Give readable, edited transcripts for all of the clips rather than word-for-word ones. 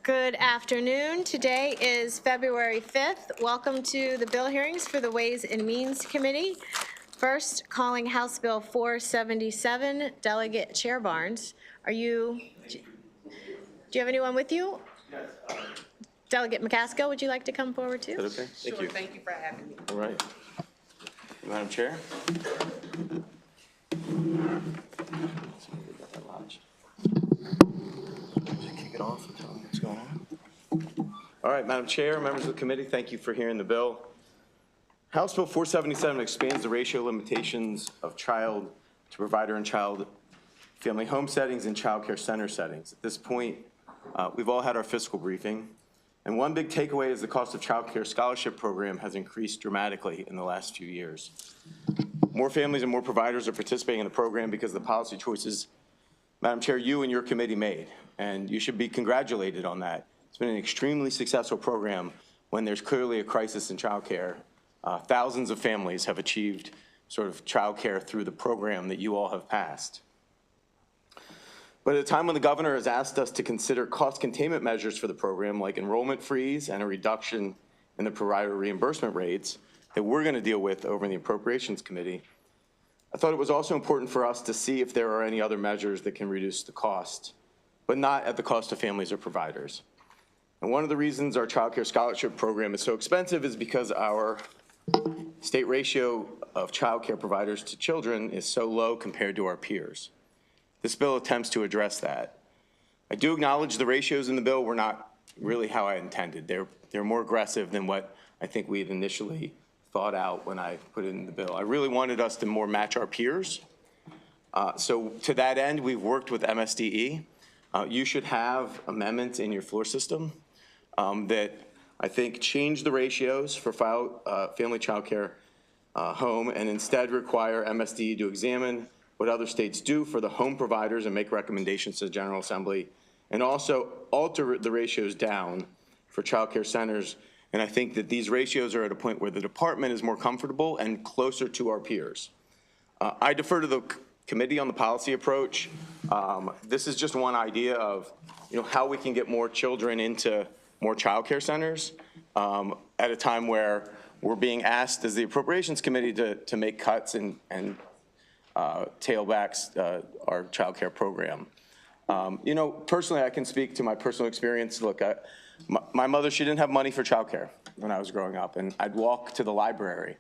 Good afternoon. Today is February 5th. Welcome to the bill hearings for the Ways and Means Committee. First, calling House Bill 477, Delegate Chair Barnes. Do you have anyone with you? Yes. Delegate McCaskill, would you like to come forward too? Is that okay? Thank you. Thank you for having me. All right. Madam Chair. Kick it off and tell me what's going on. All right, Madam Chair, members of the committee, thank you for hearing the bill. House Bill 477 expands the ratio limitations of child to provider and child family home settings and child care center settings. At this point, we've all had our fiscal briefing, and one big takeaway is the cost of child care scholarship program has increased dramatically in the last few years. More families and more providers are participating in the program because of the policy choices, Madam Chair, you and your committee made, and you should be congratulated on that. It's been an extremely successful program when there's clearly a crisis in child care. Thousands of families have achieved sort of child care through the program that you all have passed. But at a time when the governor has asked us to consider cost containment measures for the program, like enrollment freeze and a reduction in the provider reimbursement rates that we're going to deal with over in the Appropriations Committee, I thought it was also important for us to see if there are any other measures that can reduce the cost, but not at the cost of families or providers. And one of the reasons our child care scholarship program is so expensive is because our state ratio of child care providers to children is so low compared to our peers. This bill attempts to address that. I do acknowledge the ratios in the bill were not really how I intended. They're more aggressive than what I think we had initially thought out when I put it in the bill. I really wanted us to more match our peers. So to that end, we've worked with MSDE. You should have amendments in your floor system that I think change the ratios for family child care home and instead require MSDE to examine what other states do for the home providers and make recommendations to the General Assembly, and also alter the ratios down for child care centers. And I think that these ratios are at a point where the department is more comfortable and closer to our peers. I defer to the committee on the policy approach. This is just one idea of how we can get more children into more child care centers at a time where we're being asked as the Appropriations Committee to make cuts and tailbacks our child care program. Personally, I can speak to my personal experience. Look, my mother, she didn't have money for child care when I was growing up, and I'd walk to the library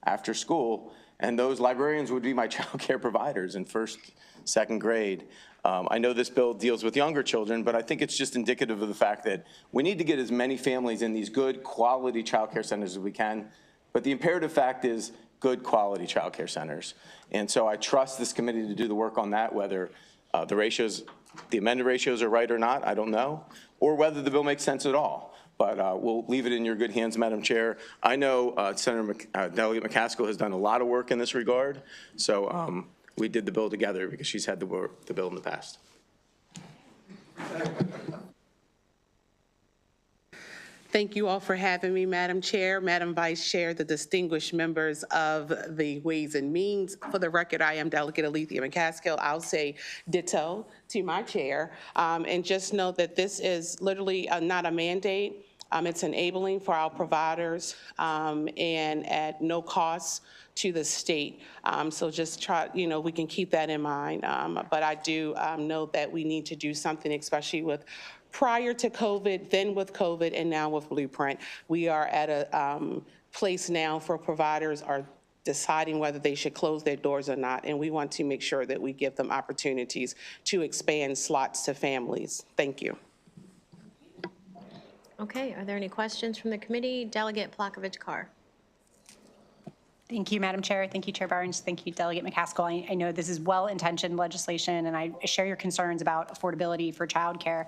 after school, and those librarians would be my child care providers in first, second grade. I know this bill deals with younger children, but I think it's just indicative of the fact that we need to get as many families in these good quality child care centers as we can, but the imperative fact is good quality child care centers. And so I trust this committee to do the work on that, whether the amended ratios are right or not, I don't know, or whether the bill makes sense at all. But we'll leave it in your good hands, Madam Chair. I know Delegate McCaskill has done a lot of work in this regard, so we did the bill together because she's had the bill in the past. Thank you all for having me, Madam Chair, Madam Vice Chair, the distinguished members of the Ways and Means. For the record, I am Delegate Alethea McCaskill. I'll say ditto to my chair. And just note that this is literally not a mandate. It's enabling for our providers and at no cost to the state. So just try, we can keep that in mind. But I do know that we need to do something, especially with prior to COVID, then with COVID, and now with Blueprint. We are at a place now for providers are deciding whether they should close their doors or not, and we want to make sure that we give them opportunities to expand slots to families. Thank you. Okay, are there any questions from the committee? Delegate Plakovich-Carr. Thank you, Madam Chair. Thank you, Chair Barnes. Thank you, Delegate McCaskill. I know this is well-intentioned legislation, and I share your concerns about affordability for childcare.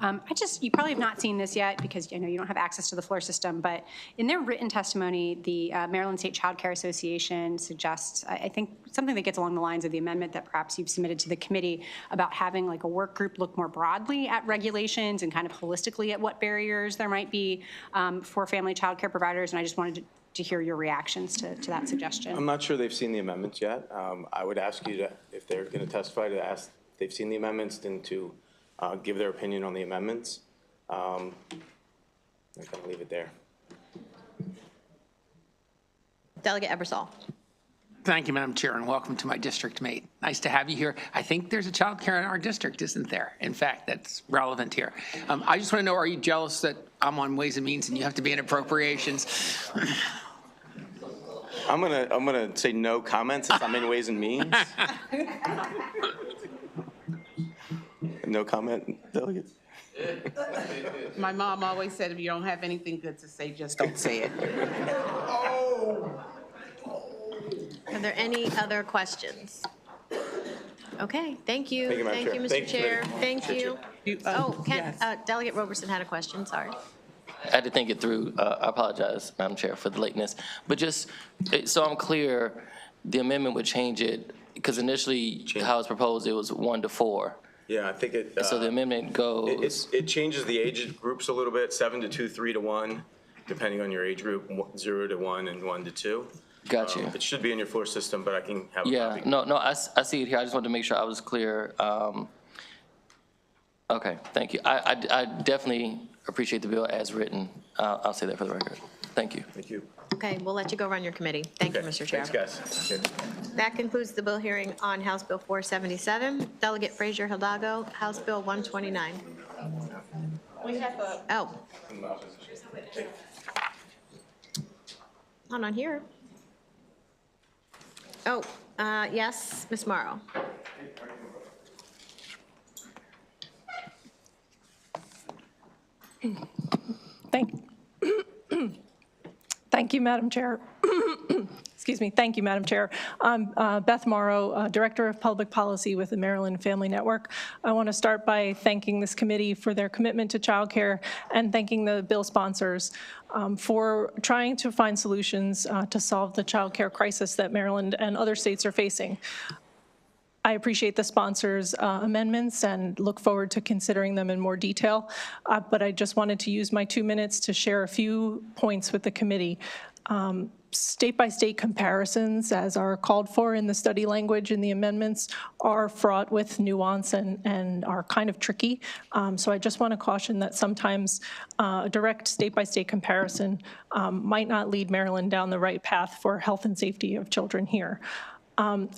You probably have not seen this yet because I know you don't have access to the floor system, but in their written testimony, the Maryland State Child Care Association suggests, I think, something that gets along the lines of the amendment that perhaps you've submitted to the committee about having like a work group look more broadly at regulations and kind of holistically at what barriers there might be for family child care providers. And I just wanted to hear your reactions to that suggestion. I'm not sure they've seen the amendments yet. I would ask you to, if they're going to testify, to ask if they've seen the amendments and to give their opinion on the amendments. I'm going to leave it there. Delegate Ebersol. Thank you, Madam Chair, and welcome to my district mate. Nice to have you here. I think there's a child care in our district, isn't there? In fact, that's relevant here. I just want to know, are you jealous that I'm on Ways and Means and you have to be in Appropriations? I'm gonna say no comment since I'm in Ways and Means. No comment, Delegate? My mom always said, if you don't have anything good to say, just don't say it. Are there any other questions? Okay, thank you. Thank you, Madam Chair. Mr. Thank you, Chair. Committee. Thank Appreciate you. Oh, Delegate Roberson had a question, sorry. I had to think it through. I apologize, Madam Chair, for the lateness. But just so I'm clear, the amendment would change it, because initially how it's proposed, it was 1 to 4. Yeah, I think it. So the amendment goes, It changes the age groups a little bit, 7 to 2, 3 to 1, depending on your age group, 0 to 1 and 1 to 2. got you. It should be in your floor system, but I can have a Yeah, copy. no, I see it here. I just wanted to make sure I was clear. Okay, thank you. I definitely appreciate the bill as written. I'll say that for the record. Thank you. Thank you. Okay, we'll let you go run your committee. Thank you, Okay, Mr. Chair. Thanks, guys. Okay. That concludes the bill hearing on House Bill 477. Delegate Frazier Hidalgo, House Bill 129. Oh. Not on here. Oh, yes, Ms. Morrow. Thank you, Madam Chair. Excuse me. Thank you, Madam Chair. I'm Beth Morrow, Director of Public Policy with the Maryland Family Network. I want to start by thanking this committee for their commitment to childcare and thanking the bill sponsors for trying to find solutions to solve the childcare crisis that Maryland and other states are facing. I appreciate the sponsors' amendments and look forward to considering them in more detail, but I just wanted to use my 2 minutes to share a few points with the committee. State-by-state comparisons, as are called for in the study language in the amendments, are fraught with nuance and are kind of tricky. So I just want to caution that sometimes a direct state-by-state comparison might not lead Maryland down the right path for health and safety of children here.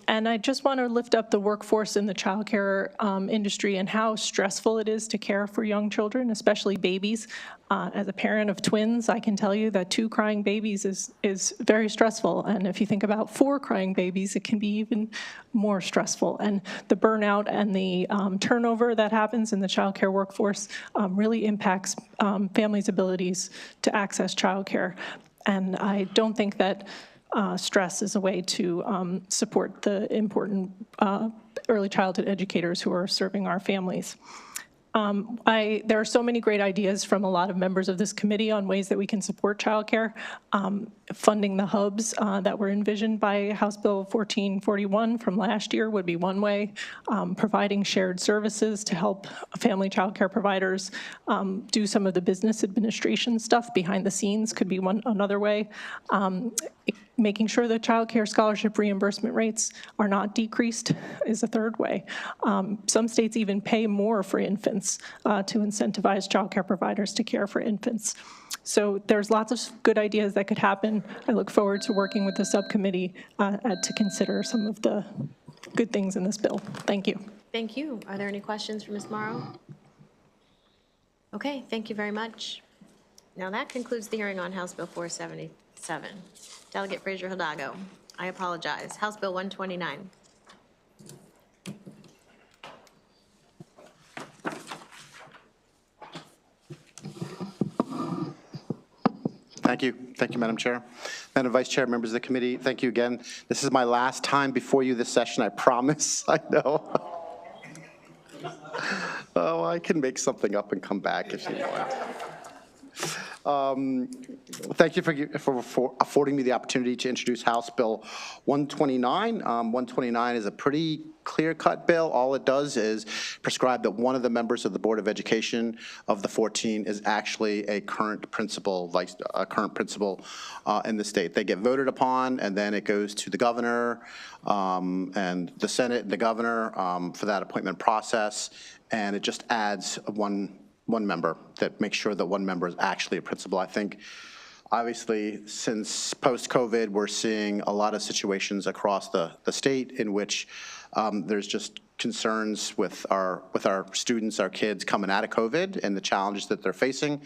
And I just want to lift up the workforce in the childcare industry and how stressful it is to care for young children, especially babies. As a parent of twins, I can tell you that 2 crying babies is very stressful. And if you think about 4 crying babies, it can be even more stressful. And the burnout and the turnover that happens in the childcare workforce really impacts families' abilities to access childcare. And I don't think that stress is a way to support the important early childhood educators who are serving our families. There are so many great ideas from a lot of members of this committee on ways that we can support childcare. Funding the hubs that were envisioned by House Bill 1441 from last year would be one way. Providing shared services to help family childcare providers do some of the business administration stuff behind the scenes could be another way. Making sure that child care scholarship reimbursement rates are not decreased is a third way. Some states even pay more for infants to incentivize child care providers to care for infants. So there's lots of good ideas that could happen. I look forward to working with the subcommittee to consider some of the good things in this bill. Thank you. Thank you. Are there any questions for Ms. Morrow? Okay, thank you very much. Now that concludes the hearing on House Bill 477. Delegate Frazier Hidalgo, I apologize. House Bill 129. Thank you. Thank you, Madam Chair. Madam Vice Chair, members of the committee, thank you again. This is my last time before you this session, I promise. I know. Oh, I can make something up and come back if you want. Thank you for affording me the opportunity to introduce House Bill 129. 129 is a pretty clear-cut bill. All it does is prescribe that one of the members of the Board of Education of the 14 is actually a current principal, in the state. They get voted upon, and then it goes to the governor and the Senate and the governor for that appointment process, and it just adds one one member, that makes sure that one member is actually a principal. I think, obviously, since post-COVID, we're seeing a lot of situations across the state in which there's just concerns with our students, our kids coming out of COVID and the challenges that they're facing.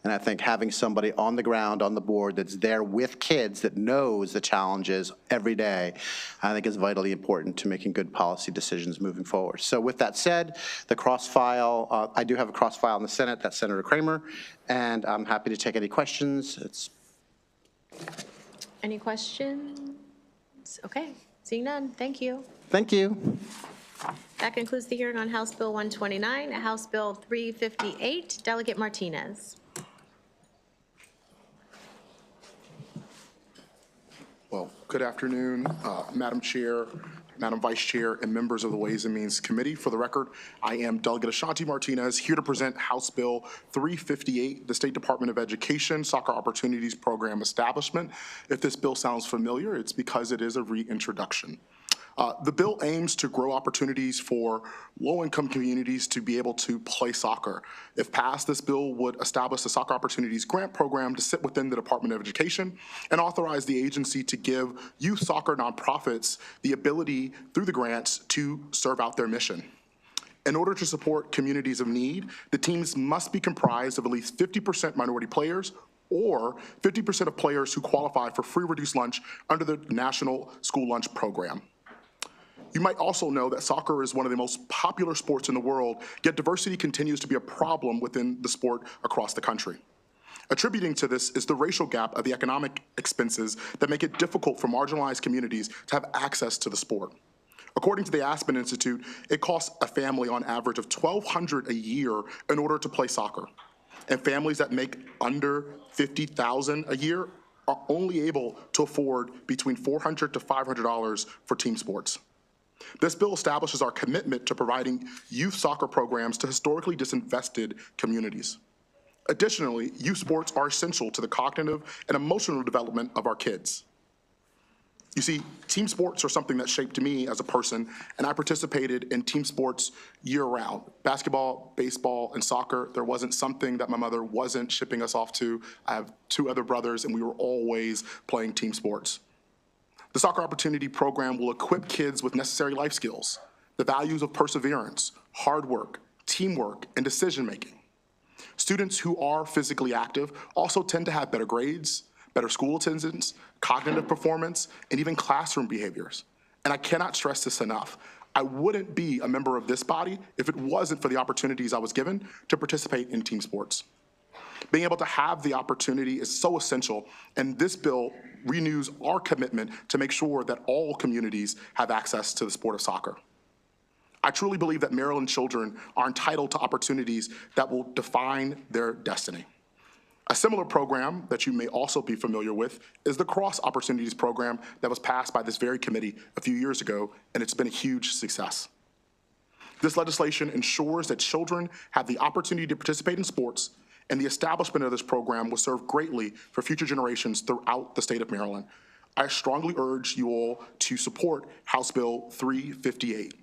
And I think having somebody on the ground, on the board, that's there with kids, that knows the challenges every day, I think is vitally important to making good policy decisions moving forward. So with that said, the cross-file, I do have a cross-file in the Senate, that's Senator Kramer, and I'm happy to take any questions. Any questions? Okay, seeing none, thank you. Thank you. That concludes the hearing on House Bill 129, House Bill 358. Delegate Martinez. Well, good afternoon, Madam Chair, Madam Vice Chair, and members of the Ways and Means Committee. For the record, I am Delegate Ashanti Martinez, here to present House Bill 358, the State Department of Education Soccer Opportunities Program Establishment. If this bill sounds familiar, it's because it is a reintroduction. The bill aims to grow opportunities for low-income communities to be able to play soccer. If passed, this bill would establish the Soccer Opportunities Grant Program to sit within the Department of Education and authorize the agency to give youth soccer nonprofits the ability, through the grants, to serve out their mission. In order to support communities of need, the teams must be comprised of at least 50% minority players or 50% of players who qualify for free reduced lunch under the National School Lunch Program. You might also know that soccer is one of the most popular sports in the world, yet diversity continues to be a problem within the sport across the country. Attributing to this is the racial gap of the economic expenses that make it difficult for marginalized communities to have access to the sport. According to the Aspen Institute, it costs a family on average of $1,200 a year in order to play soccer. And families that make under $50,000 a year are only able to afford between $400 to $500 for team sports. This bill establishes our commitment to providing youth soccer programs to historically disinvested communities. Additionally, youth sports are essential to the cognitive and emotional development of our kids. You see, team sports are something that shaped me as a person, and I participated in team sports year-round. Basketball, baseball, and soccer. There wasn't something that my mother wasn't shipping us off to. I have two other brothers, and we were always playing team sports. The Soccer Opportunity Program will equip kids with necessary life skills, the values of perseverance, hard work, teamwork, and decision-making. Students who are physically active also tend to have better grades, better school attendance, cognitive performance, and even classroom behaviors. And I cannot stress this enough. I wouldn't be a member of this body if it wasn't for the opportunities I was given to participate in team sports. Being able to have the opportunity is so essential, and this bill renews our commitment to make sure that all communities have access to the sport of soccer. I truly believe that Maryland children are entitled to opportunities that will define their destiny. A similar program that you may also be familiar with is the Cross Opportunities Program that was passed by this very committee a few years ago, and it's been a huge success. This legislation ensures that children have the opportunity to participate in sports, and the establishment of this program will serve greatly for future generations throughout the state of Maryland. I strongly urge you all to support House Bill 358.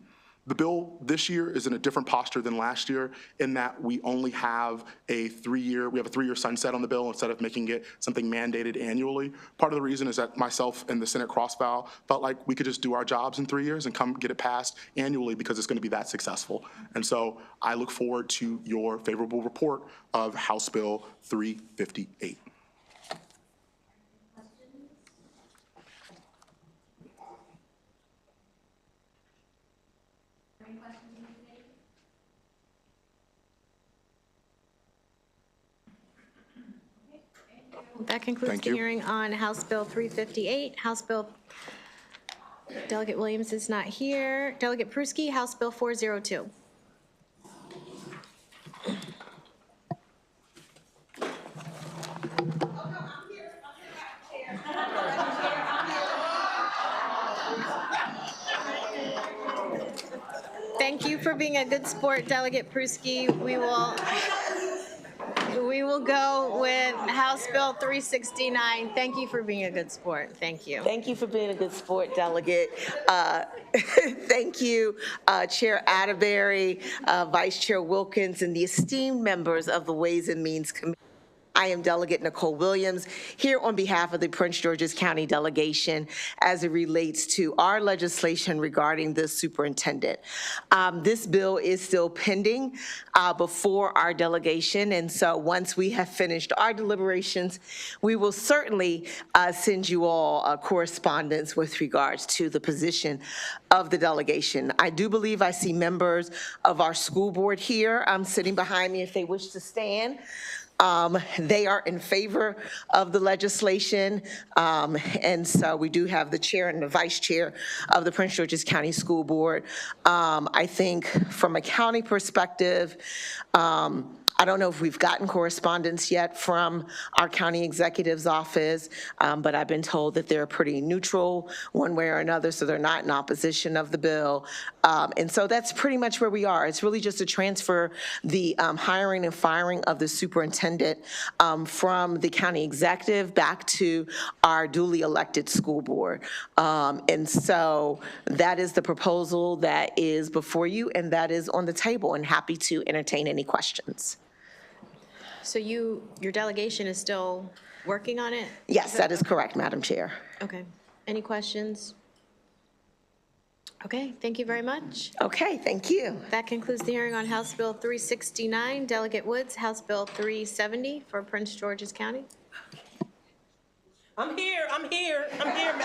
The bill this year is in a different posture than last year in that we only have a 3-year sunset on the bill instead of making it something mandated annually. Part of the reason is that myself and the Senate cross-file felt like we could just do our jobs in 3 years and come get it passed annually because it's going to be that successful. And so I look forward to your favorable report of House Bill 358. That concludes Thank the you. hearing on House Bill 358. House Bill, Delegate Williams is not here. Delegate Pruski, House Bill 402. Thank you for being a good sport, Delegate Pruski. We we will go with House Bill 369. Thank you for being a good sport. Thank you. Thank you for being a good sport, Delegate. Thank you, Chair Atterbury, Vice Chair Wilkins, and the esteemed members of the Ways and Means Committee. I am Delegate Nicole Williams, here on behalf of the Prince George's County delegation as it relates to our legislation regarding the superintendent. This bill is still pending before our delegation, and so once we have finished our deliberations, we will certainly send you all correspondence with regards to the position of the delegation. I do believe I see members of our school board here sitting behind me if they wish to stand. They are in favor of the legislation, and so we do have the chair and the vice chair of the Prince George's County School Board. I think from a county perspective, I don't know if we've gotten correspondence yet from our county executive's office, but I've been told that they're pretty neutral one way or another, so they're not in opposition of the bill. And so that's pretty much where we are. It's really just to transfer the hiring and firing of the superintendent from the county executive back to our duly elected school board. And so that is the proposal that is before you, and that is on the table, and happy to entertain any questions. So your delegation is still working on it? Yes, that is correct, Madam Chair. Okay. Any questions? Okay, thank you very much. Okay, thank you. That concludes the hearing on House Bill 369. Delegate Woods, House Bill 370 for Prince George's County. I'm here, ma'am.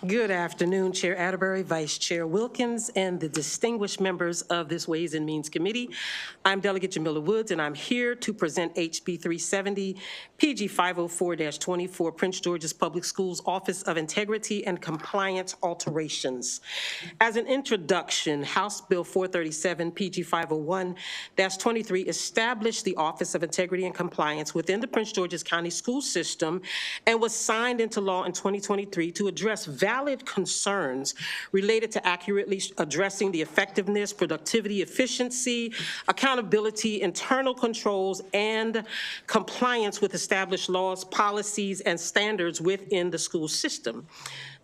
Good afternoon, Chair Atterbury, Vice Chair Wilkins, and the distinguished members of this Ways and Means Committee. I'm Delegate Jamila Woods, and I'm here to present HB 370, PG 504-24, Prince George's Public Schools Office of Integrity and Compliance alterations. As an introduction, House Bill 437, PG 501-23, established the Office of Integrity and Compliance within the Prince George's County School System and was signed into law in 2023 to address valid concerns related to accurately addressing the effectiveness, productivity, efficiency, accountability, internal controls, and compliance with established laws, policies, and standards within the school system.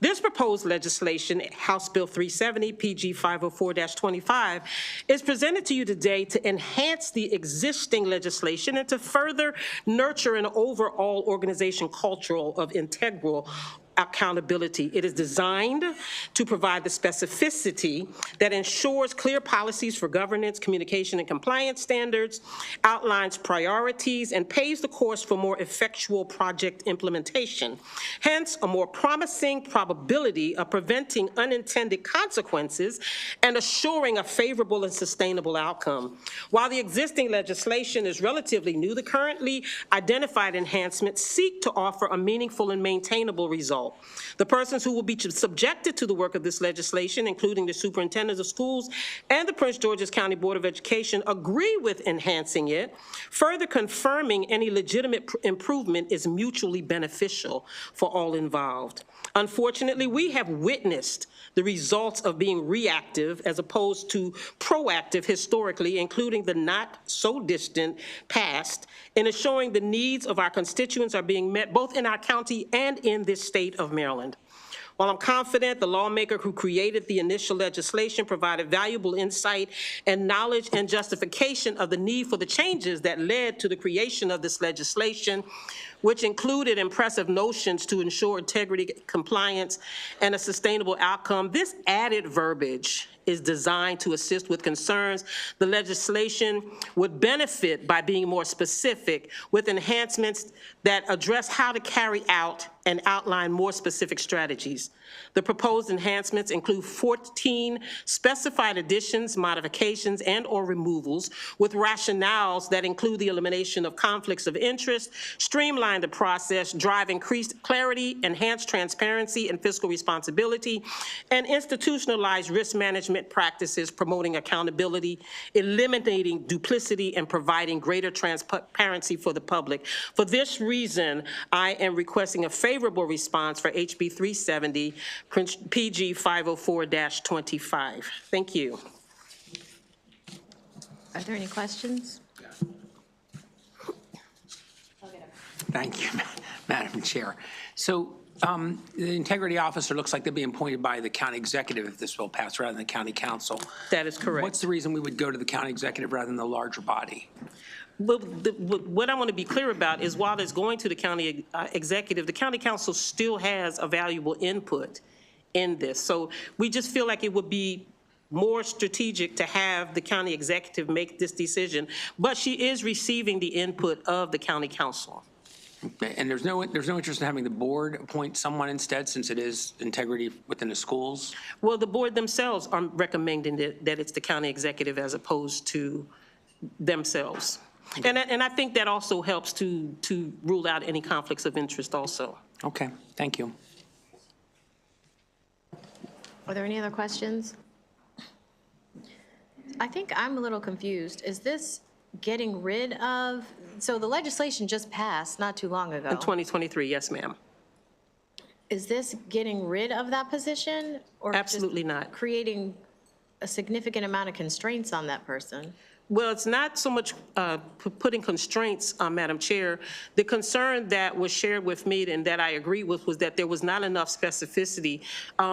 This proposed legislation, House Bill 370, PG 504-25, is presented to you today to enhance the existing legislation and to further nurture an overall organization cultural of integral accountability. It is designed to provide the specificity that ensures clear policies for governance, communication, and compliance standards, outlines priorities, and paves the course for more effectual project implementation. Hence, a more promising probability of preventing unintended consequences and assuring a favorable and sustainable outcome. While the existing legislation is relatively new, the currently identified enhancements seek to offer a meaningful and maintainable result. The persons who will be subjected to the work of this legislation, including the superintendents of schools and the Prince George's County Board of Education, agree with enhancing it, further confirming any legitimate improvement is mutually beneficial for all involved. Unfortunately, we have witnessed the results of being reactive as opposed to proactive historically, including the not so distant past, in assuring the needs of our constituents are being met both in our county and in this state of Maryland. While I'm confident the lawmaker who created the initial legislation provided valuable insight and knowledge and justification of the need for the changes that led to the creation of this legislation, which included impressive notions to ensure integrity, compliance, and a sustainable outcome, this added verbiage is designed to assist with concerns the legislation would benefit by being more specific with enhancements that address how to carry out and outline more specific strategies. The proposed enhancements include 14 specified additions, modifications, and/or removals with rationales that include the elimination of conflicts of interest, streamlining streamline the process, drive increased clarity, enhance transparency and fiscal responsibility, and institutionalize risk management practices, promoting accountability, eliminating duplicity, and providing greater transparency for the public. For this reason, I am requesting a favorable response for HB 370, PG 504-25. Thank you. Are there any questions? Thank you, Madam Chair. So the integrity officer looks like they'll be appointed by the county executive if this will pass rather than the county council. That is correct. What's the reason we would go to the county executive rather than the larger body? But what I want to be clear about is while it's going to the county executive, the county council still has a valuable input in this. So we just feel like it would be more strategic to have the county executive make this decision, but she is receiving the input of the county council. And there's no interest in having the board appoint someone instead, since it is integrity within the schools? Well, the board themselves are recommending that it's the county executive as opposed to themselves. And I think that also helps to rule out any conflicts of interest also. Okay, thank you. Are there any other questions? I think I'm a little confused. Is this getting rid of, so the legislation just passed not too long ago. In 2023, yes, ma'am. Is this getting rid of that position? Or Absolutely just not. creating a significant amount of constraints on that person? Well, it's not so much putting constraints, Madam Chair. The concern that was shared with me and that I agree with was that there was not enough specificity.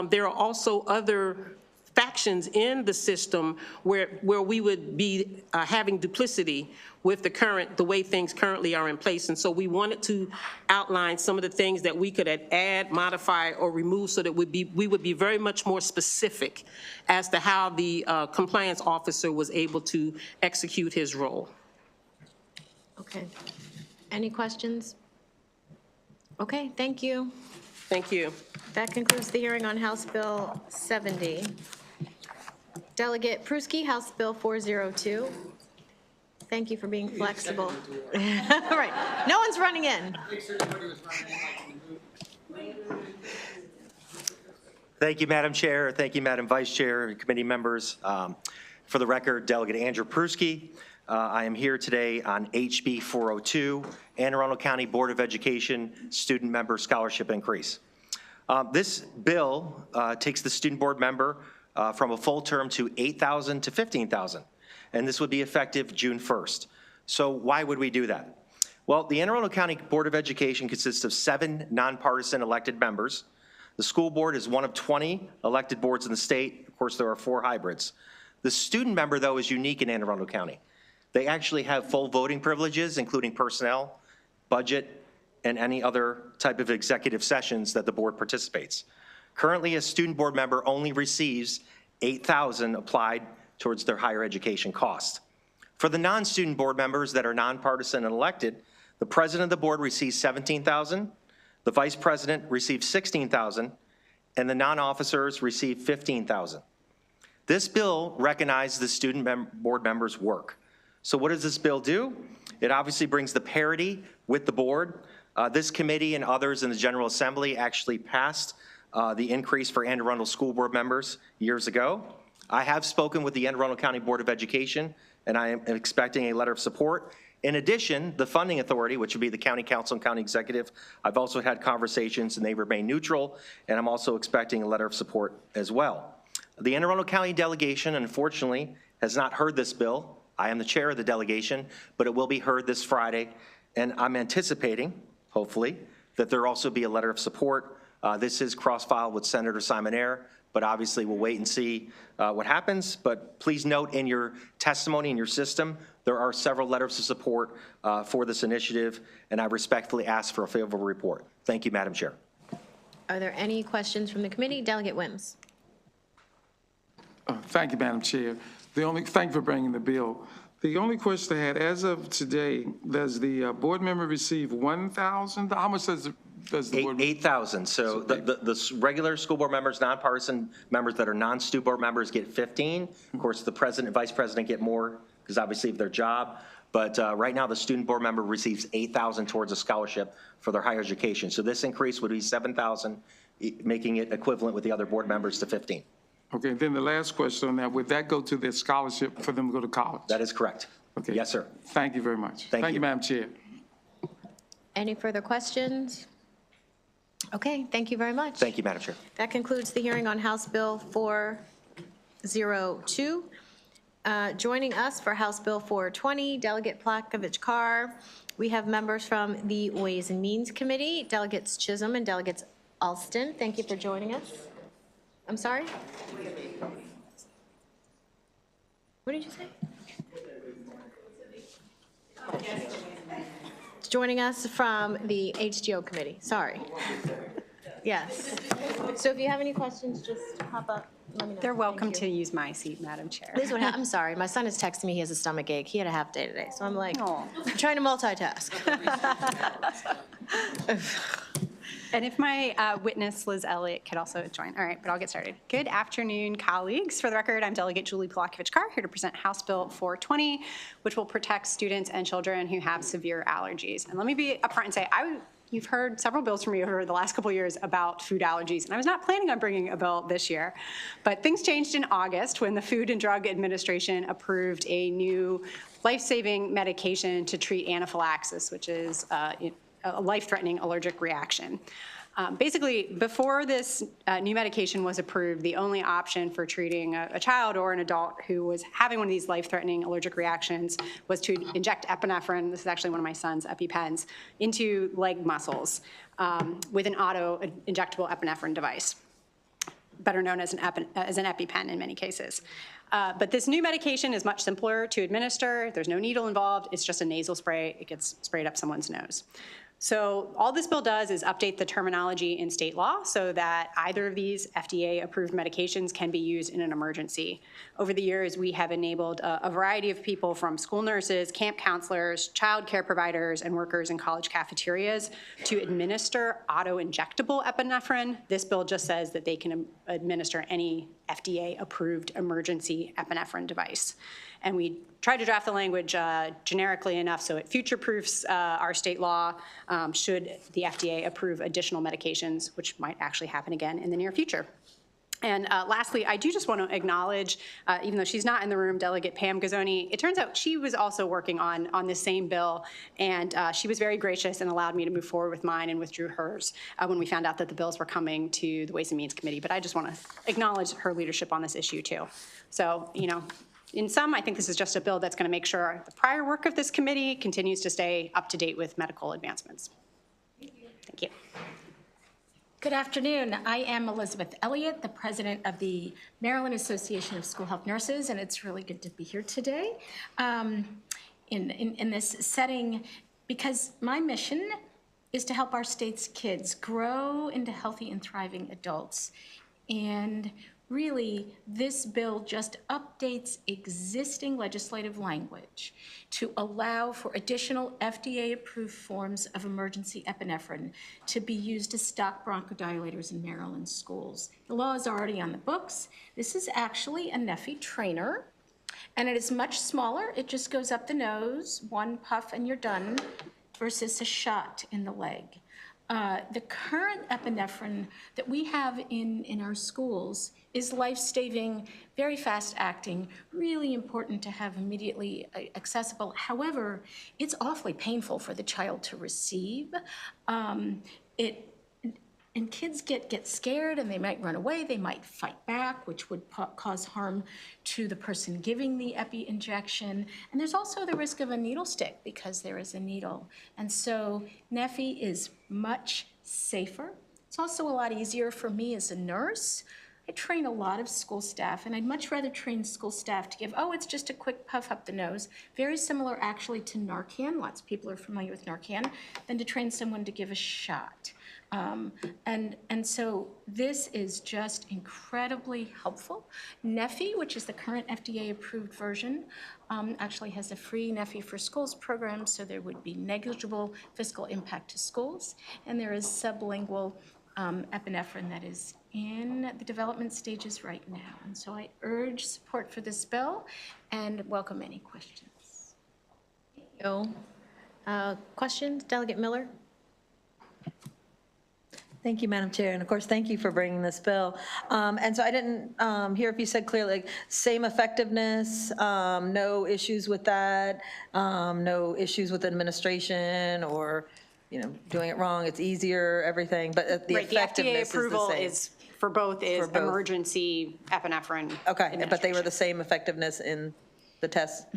There are also other factions in the system where we would be having duplicity with the way things currently are in place. And so we wanted to outline some of the things that we could add, modify, or remove so that we would be very much more specific as to how the compliance officer was able to execute his role. Okay. Any questions? Okay, thank you. Thank you. That concludes the hearing on House Bill 70. Delegate Pruski, House Bill 402. Thank you for being flexible. All right, no one's running in. Thank you, Madam Chair. Thank you, Madam Vice Chair and committee members. For the record, Delegate Andrew Pruski. I am here today on HB 402, Anne Arundel County Board of Education Student Member Scholarship Increase. This bill takes the student board member from a full term to $8,000 to $15,000, and this would be effective June 1st. So why would we do that? Well, the Anne Arundel County Board of Education consists of 7 nonpartisan elected members. The school board is one of 20 elected boards in the state. Of course, there are 4 hybrids. The student member, though, is unique in Anne Arundel County. They actually have full voting privileges, including personnel, budget, and any other type of executive sessions that the board participates. Currently, a student board member only receives $8,000 applied towards their higher education cost. For the non-student board members that are nonpartisan and elected, the president of the board receives $17,000, the vice president receives $16,000, and the non-officers receive $15,000. This bill recognizes the student board members' work. So what does this bill do? It obviously brings the parity with the board. This committee and others in the General Assembly actually passed the increase for Anne Arundel school board members years ago. I have spoken with the Anne Arundel County Board of Education, and I am expecting a letter of support. In addition, the funding authority, which would be the county council and county executive, I've also had conversations and they remain neutral, and I'm also expecting a letter of support as well. The Anne Arundel County delegation, unfortunately, has not heard this bill. I am the chair of the delegation, but it will be heard this Friday, and I'm anticipating, hopefully, that there also be a letter of support. This is cross-filed with Senator Simon Eyre, but obviously we'll wait and see what happens. But please note in your testimony, in your system, there are several letters of support for this initiative, and I respectfully ask for a favorable report. Thank you, Madam Chair. Are there any questions from the committee? Delegate Wims. Thank you, Madam Chair. Thank you for bringing the bill. The only question I had, as of today, does the board member receive $1,000? How much does the board? $8,000. So the regular school board members, nonpartisan members that are non-stu board members get $15,000. Of course, the president and vice president get more because obviously of their job. But right now, the student board member receives $8,000 towards a scholarship for their higher education. So this increase would be $7,000, making it equivalent with the other board members to $15,000. Okay, then the last question on that, would that go to their scholarship for them to go to college? That is correct. Okay. Yes, sir. Thank you very much. Thank you. Madam Chair. Any further questions? Okay, thank you very much. Thank you, Madam Chair. That concludes the hearing on House Bill 402. Joining us for House Bill 420, Delegate Plakovich-Carr. We have members from the Ways and Means Committee, Delegates Chisholm and Delegates Alston. Thank you for joining us. I'm sorry? What did you say? Joining us from the HGO Committee, sorry. Yes. So if you have any questions, just pop up, let me know. They're welcome Thank to you. use my seat, Madam Chair. This is what I'm sorry, my son is texting me, he has a stomach ache. He had a half day today, so I'm like, Aw. I'm trying to multitask. And if my witness, Liz Elliott, could also join. All right, but I'll get started. Good afternoon, colleagues. For the record, I'm Delegate Julie Plakovich-Carr, here to present House Bill 420, which will protect students and children who have severe allergies. And let me be upfront and say, you've heard several bills from me over the last couple of years about food allergies, and I was not planning on bringing a bill this year. But things changed in August when the Food and Drug Administration approved a new life-saving medication to treat anaphylaxis, which is a life-threatening allergic reaction. Basically, before this new medication was approved, the only option for treating a child or an adult who was having one of these life-threatening allergic reactions was to inject epinephrine, this is actually one of my son's EpiPens, into leg muscles with an auto-injectable epinephrine device, better known as an EpiPen in many cases. But this new medication is much simpler to administer. There's no needle involved. It's just a nasal spray. It gets sprayed up someone's nose. So all this bill does is update the terminology in state law so that either of these FDA-approved medications can be used in an emergency. Over the years, we have enabled a variety of people from school nurses, camp counselors, child care providers, and workers in college cafeterias to administer auto-injectable epinephrine. This bill just says that they can administer any FDA-approved emergency epinephrine device. And we tried to draft the language generically enough so it future-proofs our state law should the FDA approve additional medications, which might actually happen again in the near future. And lastly, I do just want to acknowledge, even though she's not in the room, Delegate Pam Gazzoni. It turns out she was also working on this same bill, and she was very gracious and allowed me to move forward with mine and withdrew hers when we found out that the bills were coming to the Ways and Means Committee. But I just want to acknowledge her leadership on this issue, too. So, you know, in sum, I think this is just a bill that's going to make sure the prior work of this committee continues to stay up to date with medical advancements. Thank you. Good afternoon. I am Elizabeth Elliott, the president of the Maryland Association of School Health Nurses, and it's really good to be here today in this setting because my mission is to help our state's kids grow into healthy and thriving adults. And really, this bill just updates existing legislative language to allow for additional FDA-approved forms of emergency epinephrine to be used to stock bronchodilators in Maryland schools. The law is already on the books. This is actually a Neffy trainer, and it is much smaller. It just goes up the nose, one puff and you're done, versus a shot in the leg. The current epinephrine that we have in our schools is life-saving, very fast-acting, really important to have immediately accessible. However, it's awfully painful for the child to receive. And kids get scared and they might run away, they might fight back, which would cause harm to the person giving the epi injection. And there's also the risk of a needle stick because there is a needle. And so Neffy is much safer. It's also a lot easier for me as a nurse. I train a lot of school staff, and I'd much rather train school staff to give, oh, it's just a quick puff up the nose, very similar actually to Narcan, lots of people are familiar with Narcan, than to train someone to give a shot. And so this is just incredibly helpful. Neffy, which is the current FDA-approved version, actually has a free Neffy for Schools program, so there would be negligible fiscal impact to schools. And there is sublingual epinephrine that is in the development stages right now. And so I urge support for this bill and welcome any questions. Questions? Delegate Miller? Thank you, Madam Chair, and of course, thank you for bringing this bill. And so I didn't hear if you said clearly, like, same effectiveness, no issues with that, no issues with administration or, doing it wrong, it's easier, everything, but the Right, the effectiveness FDA is the approval same. is, for both, is For both. emergency epinephrine. Okay, but they were administration. the same effectiveness in the test?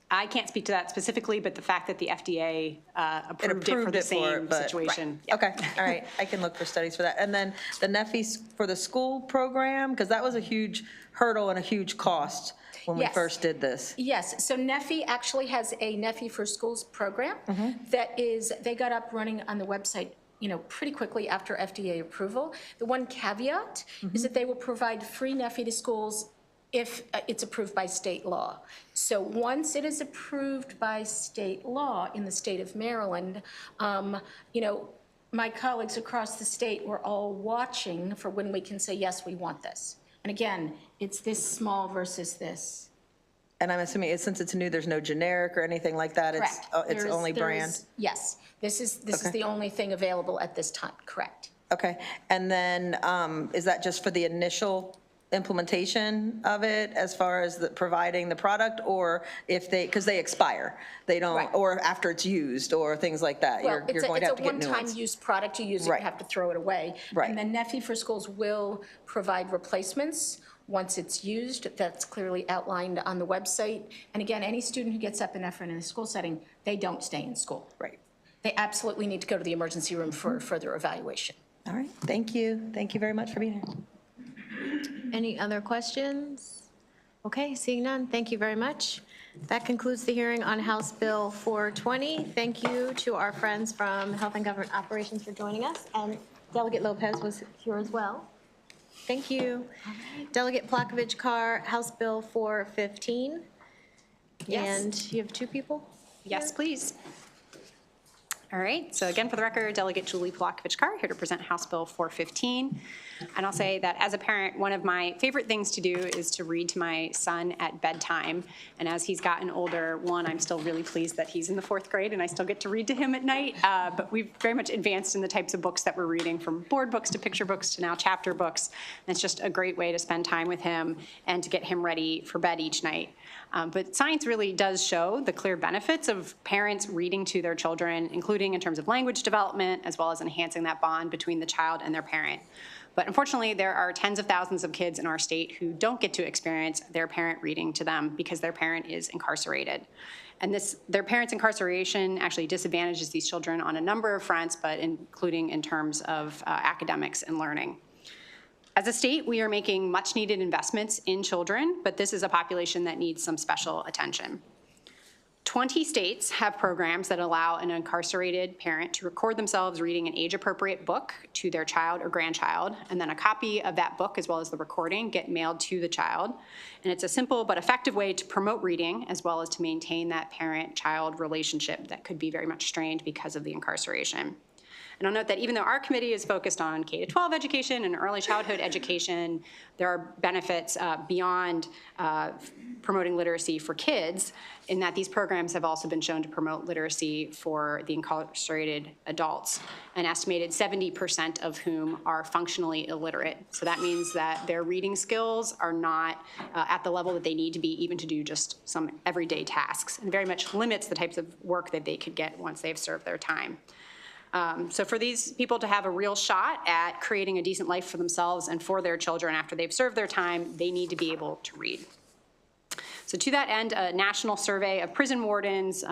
I can't speak to that specifically, but the fact that the FDA approved it for the same situation. Right. Okay, all right, I can look for studies for that. And then the NEFI for the school program, because that was a huge hurdle and a huge cost when we Yes. first did this. Yes, so NEFI actually has a NEFI for Schools program that is, they got up running on the website pretty quickly after FDA approval. The one caveat is that they will provide free NEFI to schools if it's approved by state law. So once it is approved by state law in the state of Maryland, my colleagues across the state were all watching for when we can say, yes, we want this. And again, it's this small versus this. And I'm assuming, since it's new, there's no generic or anything like that? Correct. It's only brand? Yes, this is Okay. the only thing available at this time, correct. Okay, and then is that just for the initial implementation of it as far as providing the product, or if because they expire, they don't, Right. or after it's used, or things like that? Well, You're going to have to get new it's a ones. one-time use product, you use it, Right. you have to throw it away. Right. And then NEFI for Schools will provide replacements once it's used. That's clearly outlined on the website. And again, any student who gets epinephrine in a school setting, they don't stay in school. Right. They absolutely need to go to the emergency room for further evaluation. All right, thank you. Thank you very much for being here. Any other questions? Okay, seeing none, thank you very much. That concludes the hearing on House Bill 420. Thank you to our friends from Health and Government Operations for joining us, and Delegate Lopez was here as well. Thank you. Delegate Plakovich-Carr, House Bill 415. Yes. And you have two people? Yes, please. All right, so again, for the record, Delegate Julie Plakovich-Carr, here to present House Bill 415. And I'll say that as a parent, one of my favorite things to do is to read to my son at bedtime. And as he's gotten older, I'm still really pleased that he's in the 4th grade and I still get to read to him at night. But we've very much advanced in the types of books that we're reading, from board books to picture books to now chapter books. And it's just a great way to spend time with him and to get him ready for bed each night. But science really does show the clear benefits of parents reading to their children, including in terms of language development, as well as enhancing that bond between the child and their parent. But unfortunately, there are tens of thousands of kids in our state who don't get to experience their parent reading to them because their parent is incarcerated. And their parent's incarceration actually disadvantages these children on a number of fronts, but including in terms of academics and learning. As a state, we are making much-needed investments in children, but this is a population that needs some special attention. 20 states have programs that allow an incarcerated parent to record themselves reading an age-appropriate book to their child or grandchild, and then a copy of that book, as well as the recording, get mailed to the child. And it's a simple but effective way to promote reading, as well as to maintain that parent-child relationship that could be very much strained because of the incarceration. And I'll note that even though our committee is focused on K-12 education and early childhood education, there are benefits beyond promoting literacy for kids, in that these programs have also been shown to promote literacy for the incarcerated adults, an estimated 70% of whom are functionally illiterate. So that means that their reading skills are not at the level that they need to be even to do just some everyday tasks, and very much limits the types of work that they could get once they've served their time. So for these people to have a real shot at creating a decent life for themselves and for their children after they've served their time, they need to be able to read. So to that end, a national survey of prison wardens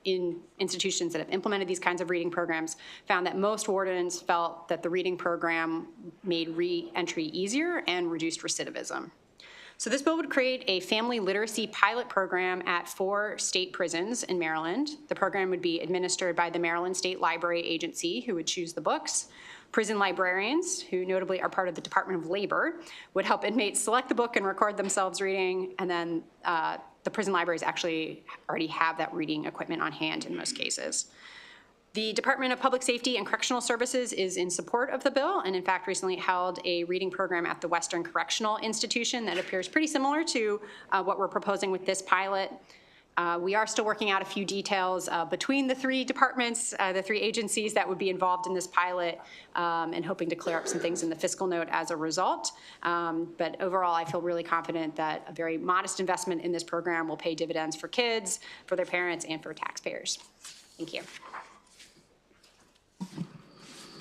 in institutions that have implemented these kinds of reading programs found that most wardens felt that the reading program made re-entry easier and reduced recidivism. So this bill would create a family literacy pilot program at 4 state prisons in Maryland. The program would be administered by the Maryland State Library Agency, who would choose the books. Prison librarians, who notably are part of the Department of Labor, would help inmates select the book and record themselves reading, and then the prison libraries actually already have that reading equipment on hand in most cases. The Department of Public Safety and Correctional Services is in support of the bill, and in fact recently held a reading program at the Western Correctional Institution that appears pretty similar to what we're proposing with this pilot. We are still working out a few details between the three departments, the three agencies that would be involved in this pilot, and hoping to clear up some things in the fiscal note as a result. But overall, I feel really confident that a very modest investment in this program will pay dividends for kids, for their parents, and for taxpayers. Thank you. All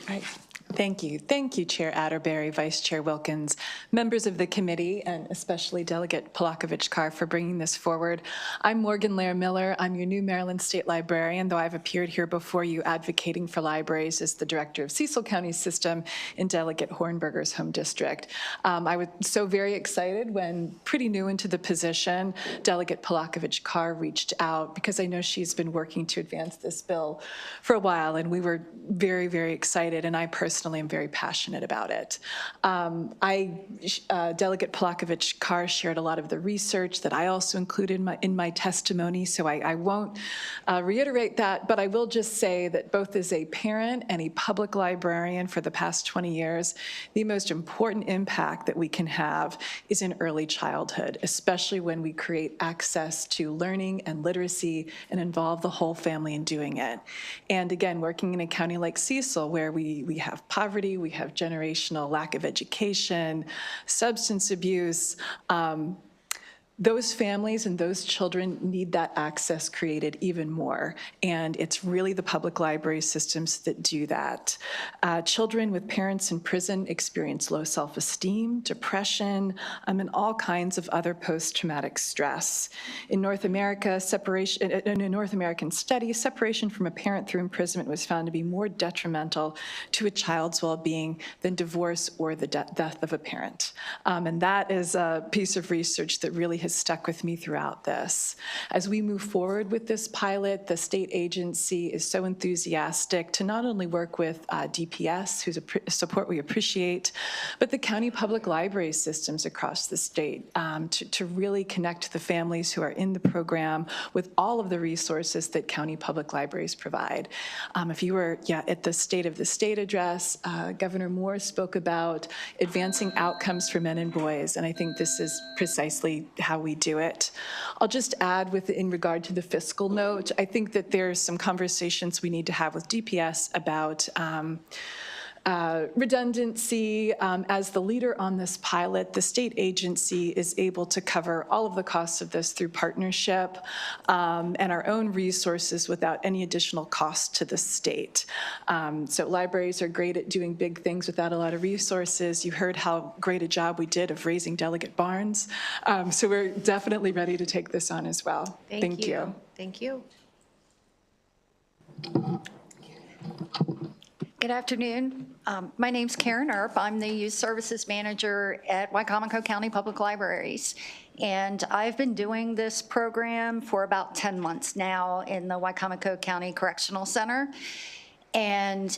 right. Thank you. Thank you, Chair Atterbury, Vice Chair Wilkins, members of the committee, and especially Delegate Polakovich-Carr for bringing this forward. I'm Morgan Lair-Miller. I'm your new Maryland State Librarian, though I've appeared here before you advocating for libraries as the director of Cecil County System in Delegate Hornberger's home district. I was so very excited when, pretty new into the position, Delegate Polakovich-Carr reached out because I know she's been working to advance this bill for a while, and we were very, very excited, and I personally am very passionate about it. Delegate Polakovich-Carr shared a lot of the research that I also included in my testimony, so I won't reiterate that, but I will just say that both as a parent and a public librarian for the past 20 years, the most important impact that we can have is in early childhood, especially when we create access to learning and literacy and involve the whole family in doing it. And again, working in a county like Cecil, where we have poverty, we have generational lack of education, substance abuse, those families and those children need that access created even more. And it's really the public library systems that do that. Children with parents in prison experience low self-esteem, depression, and all kinds of other post-traumatic stress. In North America, in a North American study, separation from a parent through imprisonment was found to be more detrimental to a child's well-being than divorce or the death of a parent. And that is a piece of research that really has stuck with me throughout this. As we move forward with this pilot, the state agency is so enthusiastic to not only work with DPS, whose support we appreciate, but the county public library systems across the state to really connect the families who are in the program with all of the resources that county public libraries provide. If you were at the State of the State address, Governor Moore spoke about advancing outcomes for men and boys, and I think this is precisely how we do it. I'll just add in regard to the fiscal note, I think that there's some conversations we need to have with DPS about redundancy. As the leader on this pilot, the state agency is able to cover all of the costs of this through partnership and our own resources without any additional cost to the state. So libraries are great at doing big things without a lot of resources. You heard how great a job we did of raising Delegate Barnes. So we're definitely ready to take this on as well. Thank you. Thank you. Good afternoon. My name's Karen Earp. I'm the Youth Services Manager at Wicomico County Public Libraries. And I've been doing this program for about 10 months now in the Wicomico County Correctional Center. And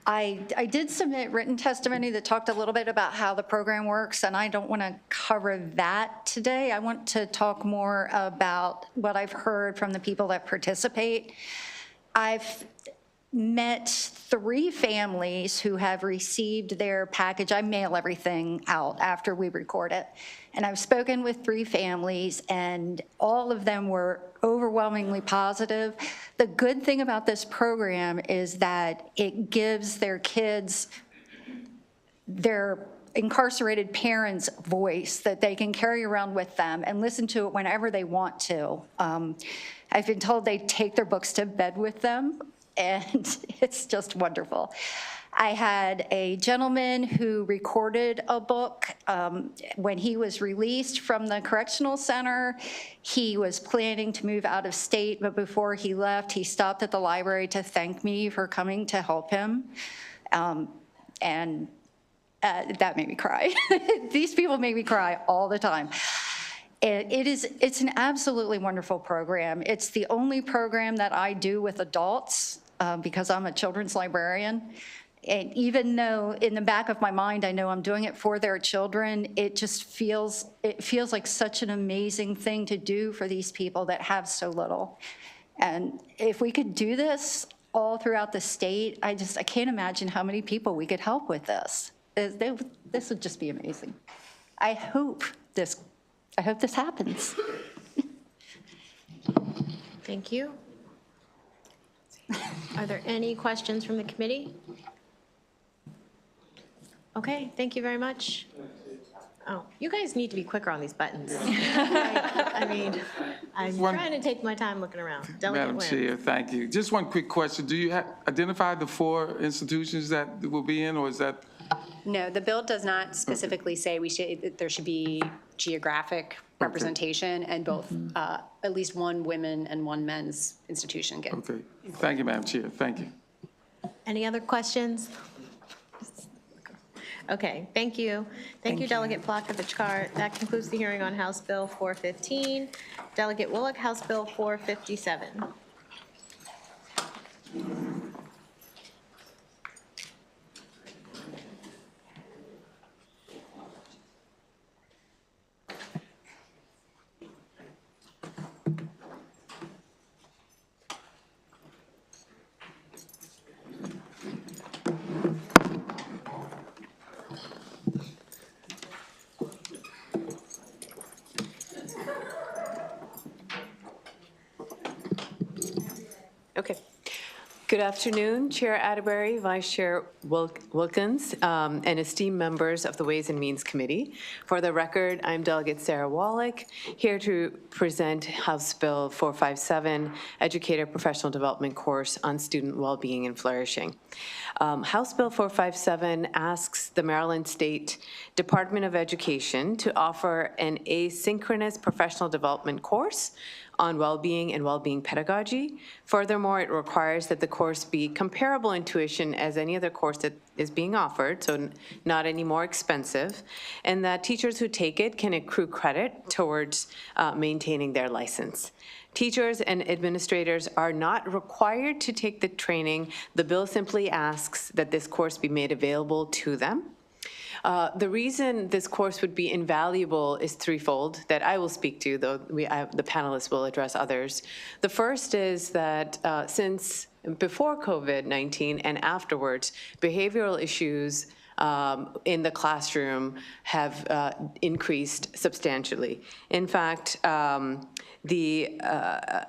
I did submit written testimony that talked a little bit about how the program works, and I don't want to cover that today. I want to talk more about what I've heard from the people that participate. I've met 3 families who have received their package. I mail everything out after we record it. And I've spoken with 3 families, and all of them were overwhelmingly positive. The good thing about this program is that it gives their kids, their incarcerated parents' voice that they can carry around with them and listen to it whenever they want to. I've been told they take their books to bed with them, and it's just wonderful. I had a gentleman who recorded a book when he was released from the correctional center. He was planning to move out of state, but before he left, he stopped at the library to thank me for coming to help him. And that made me cry. These people make me cry all the time. It's an absolutely wonderful program. It's the only program that I do with adults because I'm a children's librarian. And even though in the back of my mind I know I'm doing it for their children, it feels like such an amazing thing to do for these people that have so little. And if we could do this all throughout the state, I can't imagine how many people we could help with this. This would just be amazing. I hope this happens. Thank you. Are there any questions from the committee? Okay, thank you very much. Oh, you guys need to be quicker on these buttons. I mean, I'm trying to take my time looking around. Delegate Madam Nguyen. Chair, thank you. Just one quick question. Do you identify the 4 institutions that will be in, or is that? No, the bill does not specifically say there should be geographic representation, and both, at least one women and one men's institution get. Okay. Thank you, Madam Chair. Thank you. Any other questions? Okay, thank you. Thank you, Delegate Plavkovich-Cart. That concludes the hearing on House Bill 415. Delegate Willock, House Bill 457. Okay. Good afternoon, Chair Atterbury, Vice Chair Wilkins, and esteemed members of the Ways and Means Committee. For the record, I'm Delegate Sarah Wallach, here to present House Bill 457, Educator Professional Development Course on Student Wellbeing and Flourishing. House Bill 457 asks the Maryland State Department of Education to offer an asynchronous professional development course on well-being and well-being pedagogy. Furthermore, it requires that the course be comparable in tuition as any other course that is being offered, so not any more expensive, and that teachers who take it can accrue credit towards maintaining their license. Teachers and administrators are not required to take the training. The bill simply asks that this course be made available to them. The reason this course would be invaluable is threefold that I will speak to, though the panelists will address others. The first is that since before COVID-19 and afterwards, behavioral issues in the classroom have increased substantially. In fact, the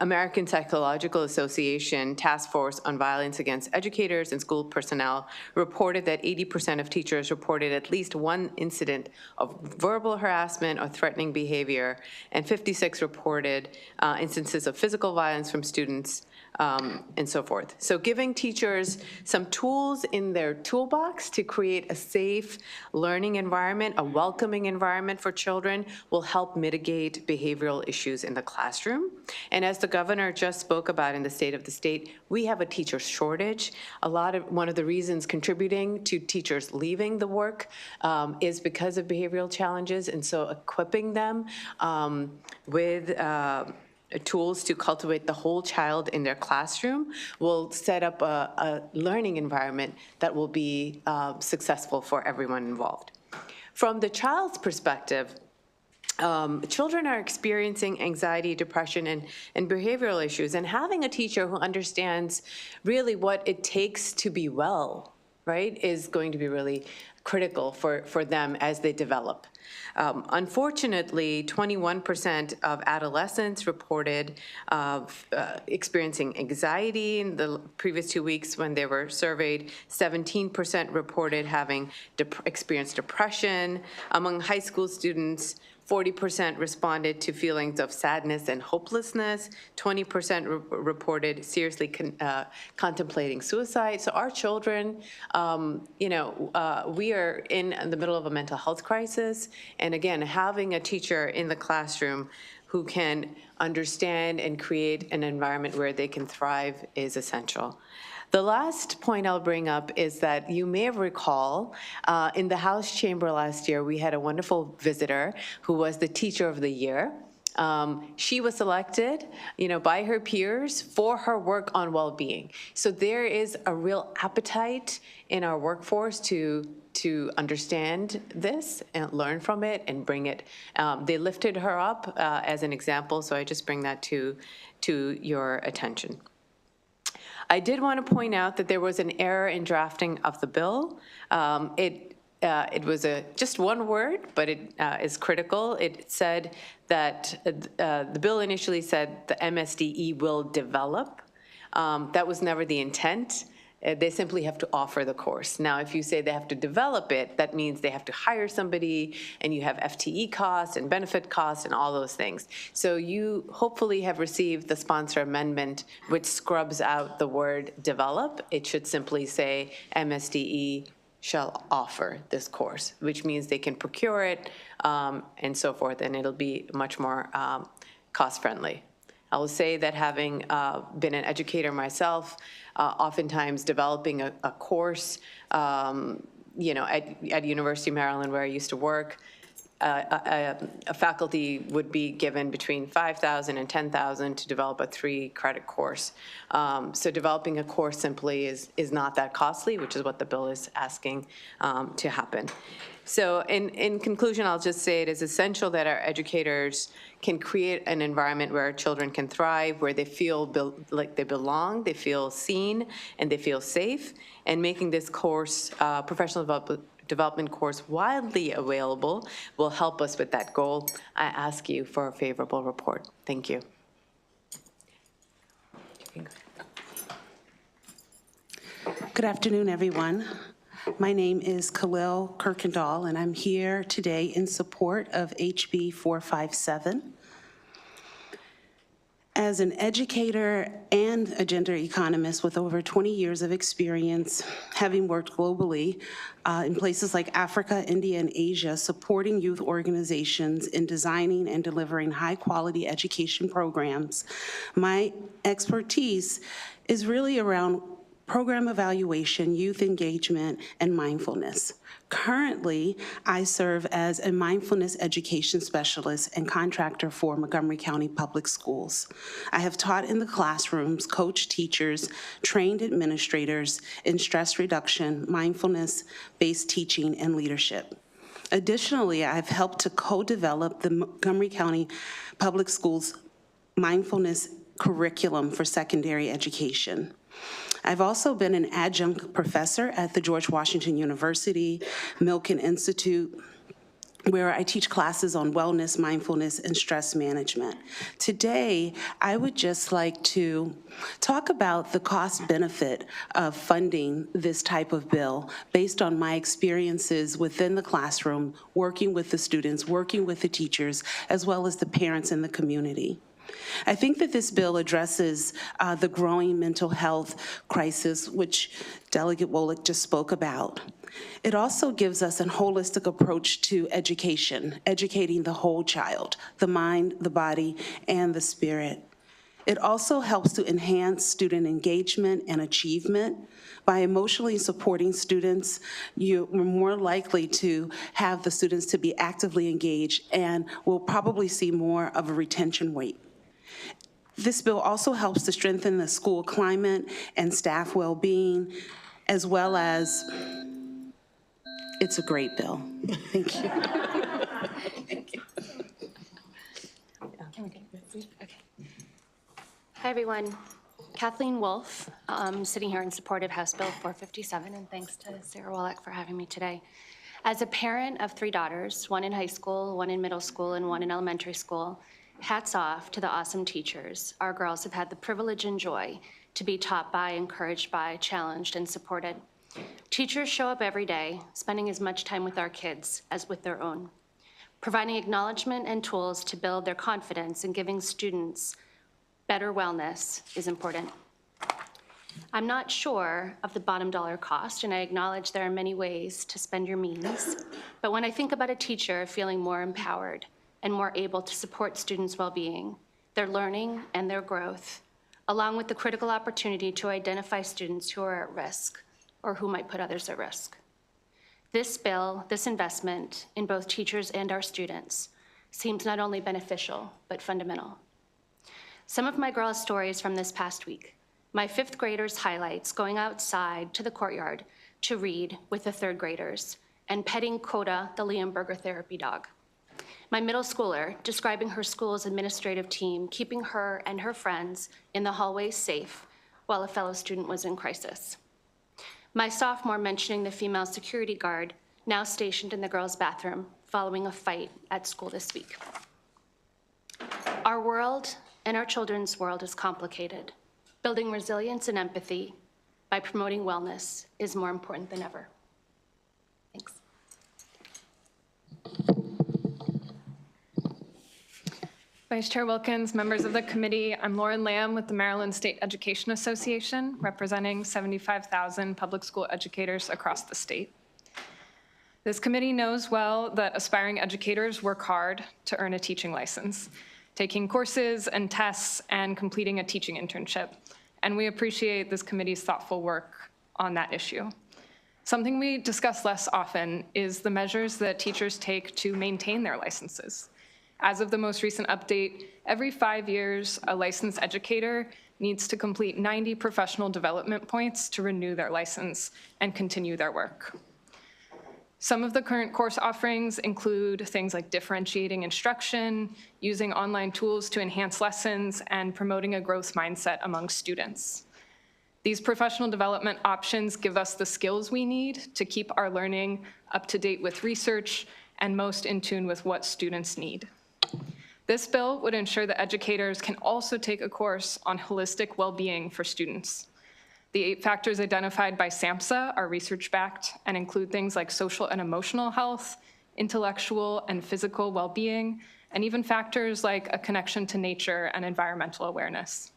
American Psychological Association Task Force on Violence Against Educators and School Personnel reported that 80% of teachers reported at least one incident of verbal harassment or threatening behavior, and 56 reported instances of physical violence from students, and so forth. So giving teachers some tools in their toolbox to create a safe learning environment, a welcoming environment for children, will help mitigate behavioral issues in the classroom. And as the governor just spoke about in the State of the State, we have a teacher shortage. One of the reasons contributing to teachers leaving the work is because of behavioral challenges, and so equipping them with tools to cultivate the whole child in their classroom will set up a learning environment that will be successful for everyone involved. From the child's perspective, children are experiencing anxiety, depression, and behavioral issues, and having a teacher who understands really what it takes to be well, right, is going to be really critical for them as they develop. Unfortunately, 21% of adolescents reported experiencing anxiety in the previous 2 weeks when they were surveyed. 17% reported having experienced depression. Among high school students, 40% responded to feelings of sadness and hopelessness. 20% reported seriously contemplating suicide. So our children, we are in the middle of a mental health crisis. And again, having a teacher in the classroom who can understand and create an environment where they can thrive is essential. The last point I'll bring up is that you may recall in the House chamber last year, we had a wonderful visitor who was the Teacher of the Year. She was selected, by her peers for her work on well-being. So there is a real appetite in our workforce to understand this and learn from it and bring it. They lifted her up as an example, so I just bring that to your attention. I did want to point out that there was an error in drafting of the bill. it was just one word, but it is critical. It said that the bill initially said the MSDE will develop. That was never the intent. They simply have to offer the course. Now, if you say they have to develop it, that means they have to hire somebody, and you have FTE costs and benefit costs and all those things. So you hopefully have received the sponsor amendment, which scrubs out the word develop. It should simply say MSDE shall offer this course, which means they can procure it and so forth, and it'll be much more cost-friendly. I will say that having been an educator myself, oftentimes developing a course, at University of Maryland where I used to work, a faculty would be given between $5,000 and $10,000 to develop a 3-credit course. So developing a course simply is not that costly, which is what the bill is asking to happen. So in conclusion, I'll just say it is essential that our educators can create an environment where our children can thrive, where they feel like they belong, they feel seen, and they feel safe. And making this course, professional development course, widely available will help us with that goal. I ask you for a favorable report. Thank you. Good afternoon, everyone. My name is Khalil Kirkendall, and I'm here today in support of HB 457. As an educator and a gender economist with over 20 years of experience, having worked globally in places like Africa, India, and Asia, supporting youth organizations in designing and delivering high-quality education programs, my expertise is really around program evaluation, youth engagement, and mindfulness. Currently, I serve as a mindfulness education specialist and contractor for Montgomery County Public Schools. I have taught in the classrooms, coached teachers, trained administrators in stress reduction, mindfulness-based teaching, and leadership. Additionally, I've helped to co-develop the Montgomery County Public Schools mindfulness curriculum for secondary education. I've also been an adjunct professor at the George Washington University Milken Institute, where I teach classes on wellness, mindfulness, and stress management. Today, I would just like to talk about the cost-benefit of funding this type of bill based on my experiences within the classroom, working with the students, working with the teachers, as well as the parents in the community. I think that this bill addresses the growing mental health crisis, which Delegate Wolick just spoke about. It also gives us a holistic approach to education, educating the whole child, the mind, the body, and the spirit. It also helps to enhance student engagement and achievement. By emotionally supporting students, you're more likely to have the students to be actively engaged and will probably see more of a retention rate. This bill also helps to strengthen the school climate and staff well-being, as well as, it's a great bill. Thank you. Thank you. Hi, everyone. Kathleen Wolf, sitting here in support of House Bill 457, and thanks to Sarah Wallach for having me today. As a parent of 3 daughters, one in high school, one in middle school, and one in elementary school, hats off to the awesome teachers our girls have had the privilege and joy to be taught by, encouraged by, challenged, and supported. Teachers show up every day, spending as much time with our kids as with their own, providing acknowledgement and tools to build their confidence and giving students better wellness is important. I'm not sure of the bottom dollar cost, and I acknowledge there are many ways to spend your means, but when I think about a teacher feeling more empowered and more able to support students' well-being, their learning, and their growth, along with the critical opportunity to identify students who are at risk or who might put others at risk. This bill, this investment in both teachers and our students seems not only beneficial, but fundamental. Some of my girls' stories from this past week. My 5th grader's highlights going outside to the courtyard to read with the 3rd graders and petting Coda, the Leonberger therapy dog. My middle schooler describing her school's administrative team, keeping her and her friends in the hallways safe while a fellow student was in crisis. My sophomore mentioning the female security guard now stationed in the girls' bathroom following a fight at school this week. Our world and our children's world is complicated. Building resilience and empathy by promoting wellness is more important than ever. Thanks. Vice Chair Wilkins, members of the committee, I'm Lauren Lamb with the Maryland State Education Association, representing 75,000 public school educators across the state. This committee knows well that aspiring educators work hard to earn a teaching license, taking courses and tests and completing a teaching internship. And we appreciate this committee's thoughtful work on that issue. Something we discuss less often is the measures that teachers take to maintain their licenses. As of the most recent update, every 5 years, a licensed educator needs to complete 90 professional development points to renew their license and continue their work. Some of the current course offerings include things like differentiating instruction, using online tools to enhance lessons, and promoting a growth mindset among students. These professional development options give us the skills we need to keep our learning up to date with research and most in tune with what students need. This bill would ensure that educators can also take a course on holistic well-being for students. The 8 factors identified by SAMHSA are research-backed and include things like social and emotional health, intellectual and physical well-being, and even factors like a connection to nature and environmental awareness.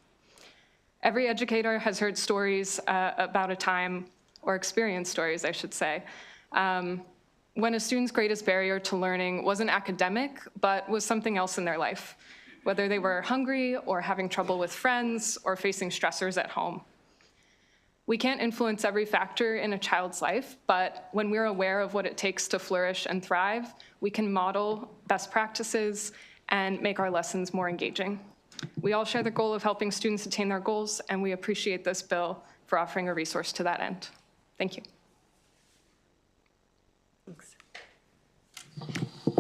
Every educator has heard stories about a time, or experienced stories, I should say, when a student's greatest barrier to learning wasn't academic, but was something else in their life, whether they were hungry or having trouble with friends or facing stressors at home. We can't influence every factor in a child's life, but when we're aware of what it takes to flourish and thrive, we can model best practices and make our lessons more engaging. We all share the goal of helping students attain their goals, and we appreciate this bill for offering a resource to that end. Thank you.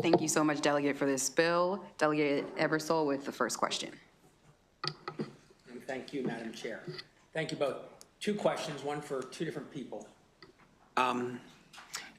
Thank you so much, Delegate, for this bill. Delegate Ebersole with the first question. And thank you, Madam Chair. Thank you both. 2 questions, one for 2 different people.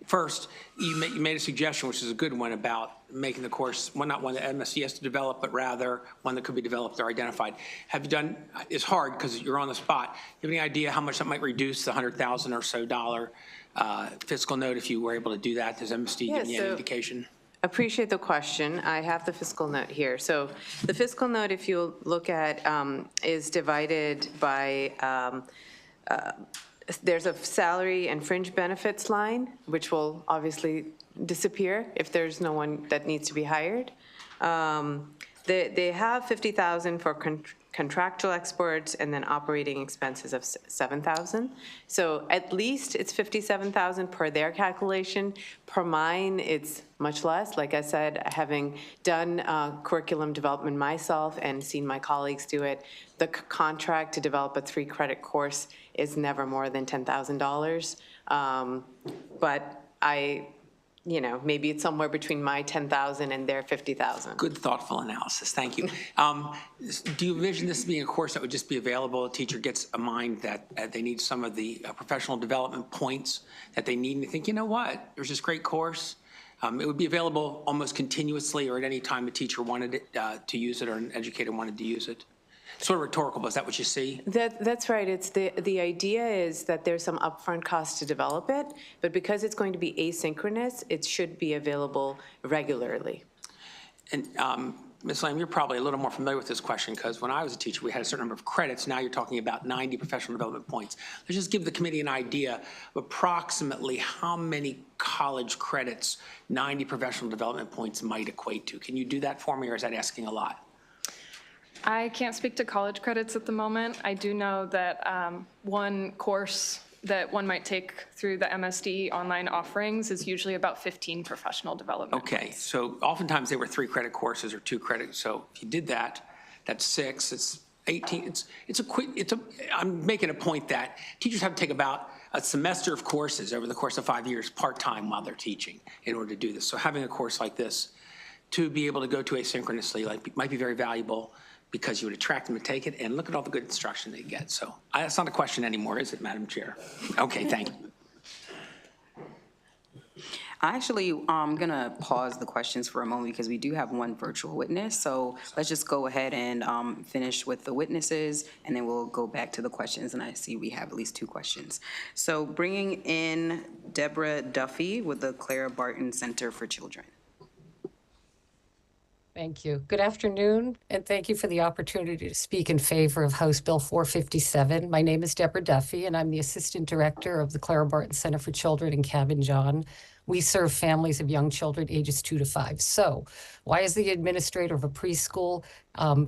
First, you made a suggestion, which is a good one, about making the course not one that MSC has to develop, but rather one that could be developed or identified. Have you done, it's hard because you're on the spot. Do you have any idea how much that might reduce the $100,000 or so fiscal note if you were able to do that? Does MSD give you any indication? Appreciate the question. I have the fiscal note here. So the fiscal note, if you look at, is divided by, there's a salary and fringe benefits line, which will obviously disappear if there's no one that needs to be hired. They have $50,000 for contractual experts and then operating expenses of $7,000. So at least it's $57,000 per their calculation. Per mine, it's much less. Like I said, having done curriculum development myself and seen my colleagues do it, the contract to develop a 3-credit course is never more than $10,000. But maybe it's somewhere between my $10,000 and their $50,000. Good, thoughtful analysis. Thank you. Do you envision this being a course that would just be available? A teacher gets a mind that they need some of the professional development points that they need, and they think, you know what, there's this great course. It would be available almost continuously or at any time a teacher wanted it, to use it or an educator wanted to use it. Sort of rhetorical, but is that what you see? That's right. It's the idea is that there's some upfront cost to develop it, but because it's going to be asynchronous, it should be available regularly. And Ms. Lamb, you're probably a little more familiar with this question because when I was a teacher, we had a certain number of credits. Now you're talking about 90 professional development points. Let's just give the committee an idea of approximately how many college credits 90 professional development points might equate to. Can you do that for me, or is that asking a lot? I can't speak to college credits at the moment. I do know that one course that one might take through the MSD online offerings is usually about 15 professional development. Okay, so oftentimes they were 3-credit courses or 2 credits. So if you did that, that's 6, it's 18. I'm making a point that teachers have to take about a semester of courses over the course of 5 years part-time while they're teaching in order to do this. So having a course like this to be able to go to asynchronously might be very valuable, because you would attract them to take it, and look at all the good instruction they get. So that's not a question anymore, is it, Madam Chair? Okay, thank you. Actually, I'm going to pause the questions for a moment because we do have one virtual witness. So let's just go ahead and finish with the witnesses, and then we'll go back to the questions. And I see we have at least 2 questions. So bringing in Deborah Duffy with the Clara Barton Center for Children. Thank you. Good afternoon, and thank you for the opportunity to speak in favor of House Bill 457. My name is Deborah Duffy, and I'm the Assistant Director of the Clara Barton Center for Children in Cabin John. We serve families of young children ages 2 to 5. So why is the administrator of a preschool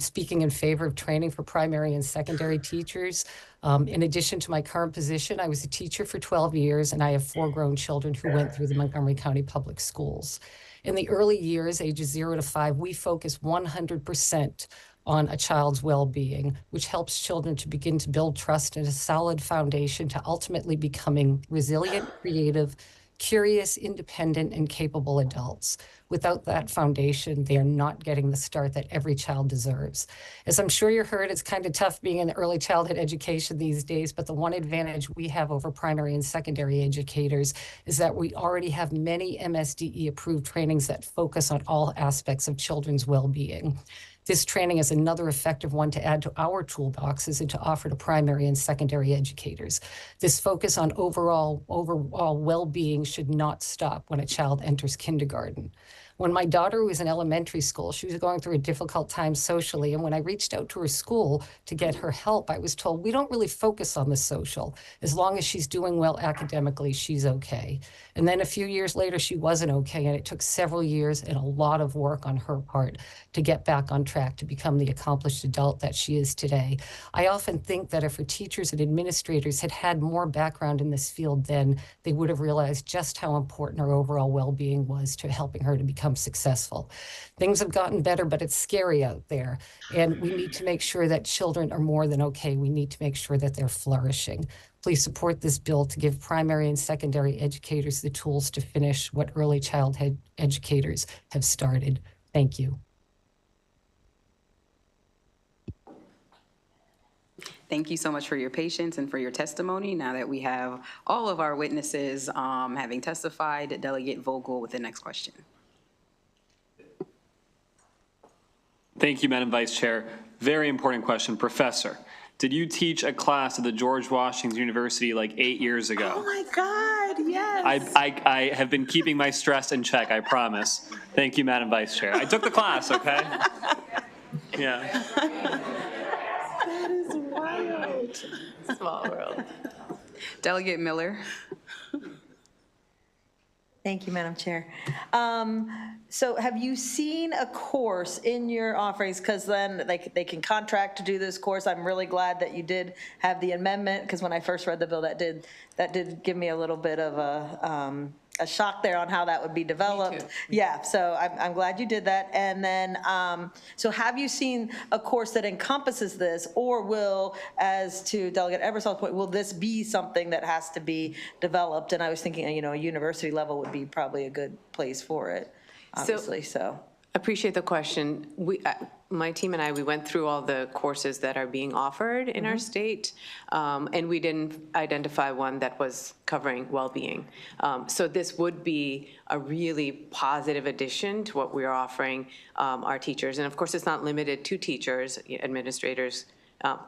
speaking in favor of training for primary and secondary teachers? In addition to my current position, I was a teacher for 12 years, and I have 4 grown children who went through the Montgomery County Public Schools. In the early years, ages 0 to 5, we focus 100% on a child's well-being, which helps children to begin to build trust and a solid foundation to ultimately becoming resilient, creative, curious, independent, and capable adults. Without that foundation, they are not getting the start that every child deserves. As I'm sure you heard, it's kind of tough being in early childhood education these days, but the one advantage we have over primary and secondary educators is that we already have many MSDE-approved trainings that focus on all aspects of children's well-being. This training is another effective one to add to our toolboxes and to offer to primary and secondary educators. This focus on overall well-being should not stop when a child enters kindergarten. When my daughter was in elementary school, she was going through a difficult time socially, and when I reached out to her school to get her help, I was told, we don't really focus on the social. As long as she's doing well academically, she's okay. And then a few years later, she wasn't okay, and it took several years and a lot of work on her part to get back on track to become the accomplished adult that she is today. I often think that if her teachers and administrators had had more background in this field then, they would have realized just how important her overall well-being was to helping her to become successful. Things have gotten better, but it's scary out there. And we need to make sure that children are more than okay. We need to make sure that they're flourishing. Please support this bill to give primary and secondary educators the tools to finish what early childhood educators have started. Thank you. Thank you so much for your patience and for your testimony. Now that we have all of our witnesses having testified, Delegate Vogel with the next question. Thank you, Madam Vice Chair. Very important question. Professor, did you teach a class at the George Washington University like 8 years ago? Oh my God, yes. I have been keeping my stress in check, I promise. Thank you, Madam Vice Chair. I took the class, okay? Yeah. That is wild. Small world. Delegate Miller. Thank you, Madam Chair. So have you seen a course in your offerings? Because then they can contract to do this course. I'm really glad that you did have the amendment, because when I first read the bill, that did give me a little bit of a shock there on how that would be developed. Yeah, so I'm glad you did that. And then, so have you seen a course that encompasses this, or will, as to Delegate Ebersol's point, will this be something that has to be developed? And I was thinking, a university level would be probably a good place for it, obviously, so. Appreciate the question. My team and I, we went through all the courses that are being offered in our state, and we didn't identify one that was covering well-being. So this would be a really positive addition to what we're offering our teachers. And of course, it's not limited to teachers. Administrators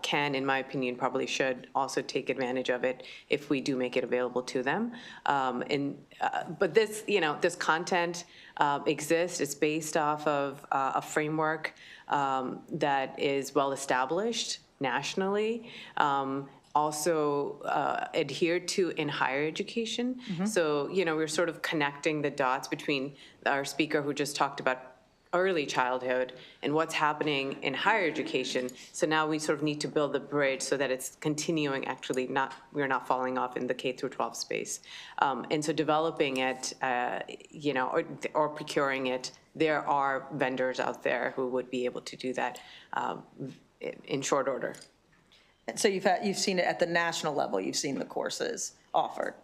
can, in my opinion, probably should also take advantage of it if we do make it available to them. But this, this content exists. It's based off of a framework that is well established nationally. Also adhered to in higher education. So, we're sort of connecting the dots between our speaker who just talked about early childhood and what's happening in higher education. So now we sort of need to build the bridge so that it's continuing, actually we're not falling off in the K through 12 space. And so developing it, or procuring it, there are vendors out there who would be able to do that in short order. So you've seen it at the national level, you've seen the courses offered?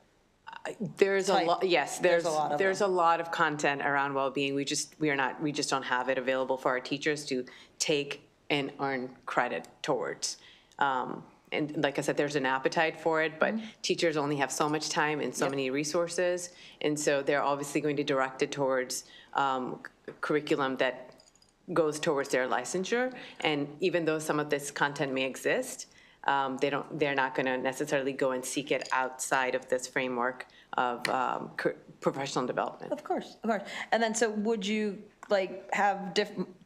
There's a lot, yes, there's a a lot of content around well-being. We just don't have it available for our teachers to take and earn credit towards. and like I said, there's an appetite for it, but teachers only have so much time and so many resources. And so they're obviously going to direct it towards curriculum that goes towards their licensure. And even though some of this content may exist, they're not going to necessarily go and seek it outside of this framework of professional development. Of course, of course. And then, so would you like have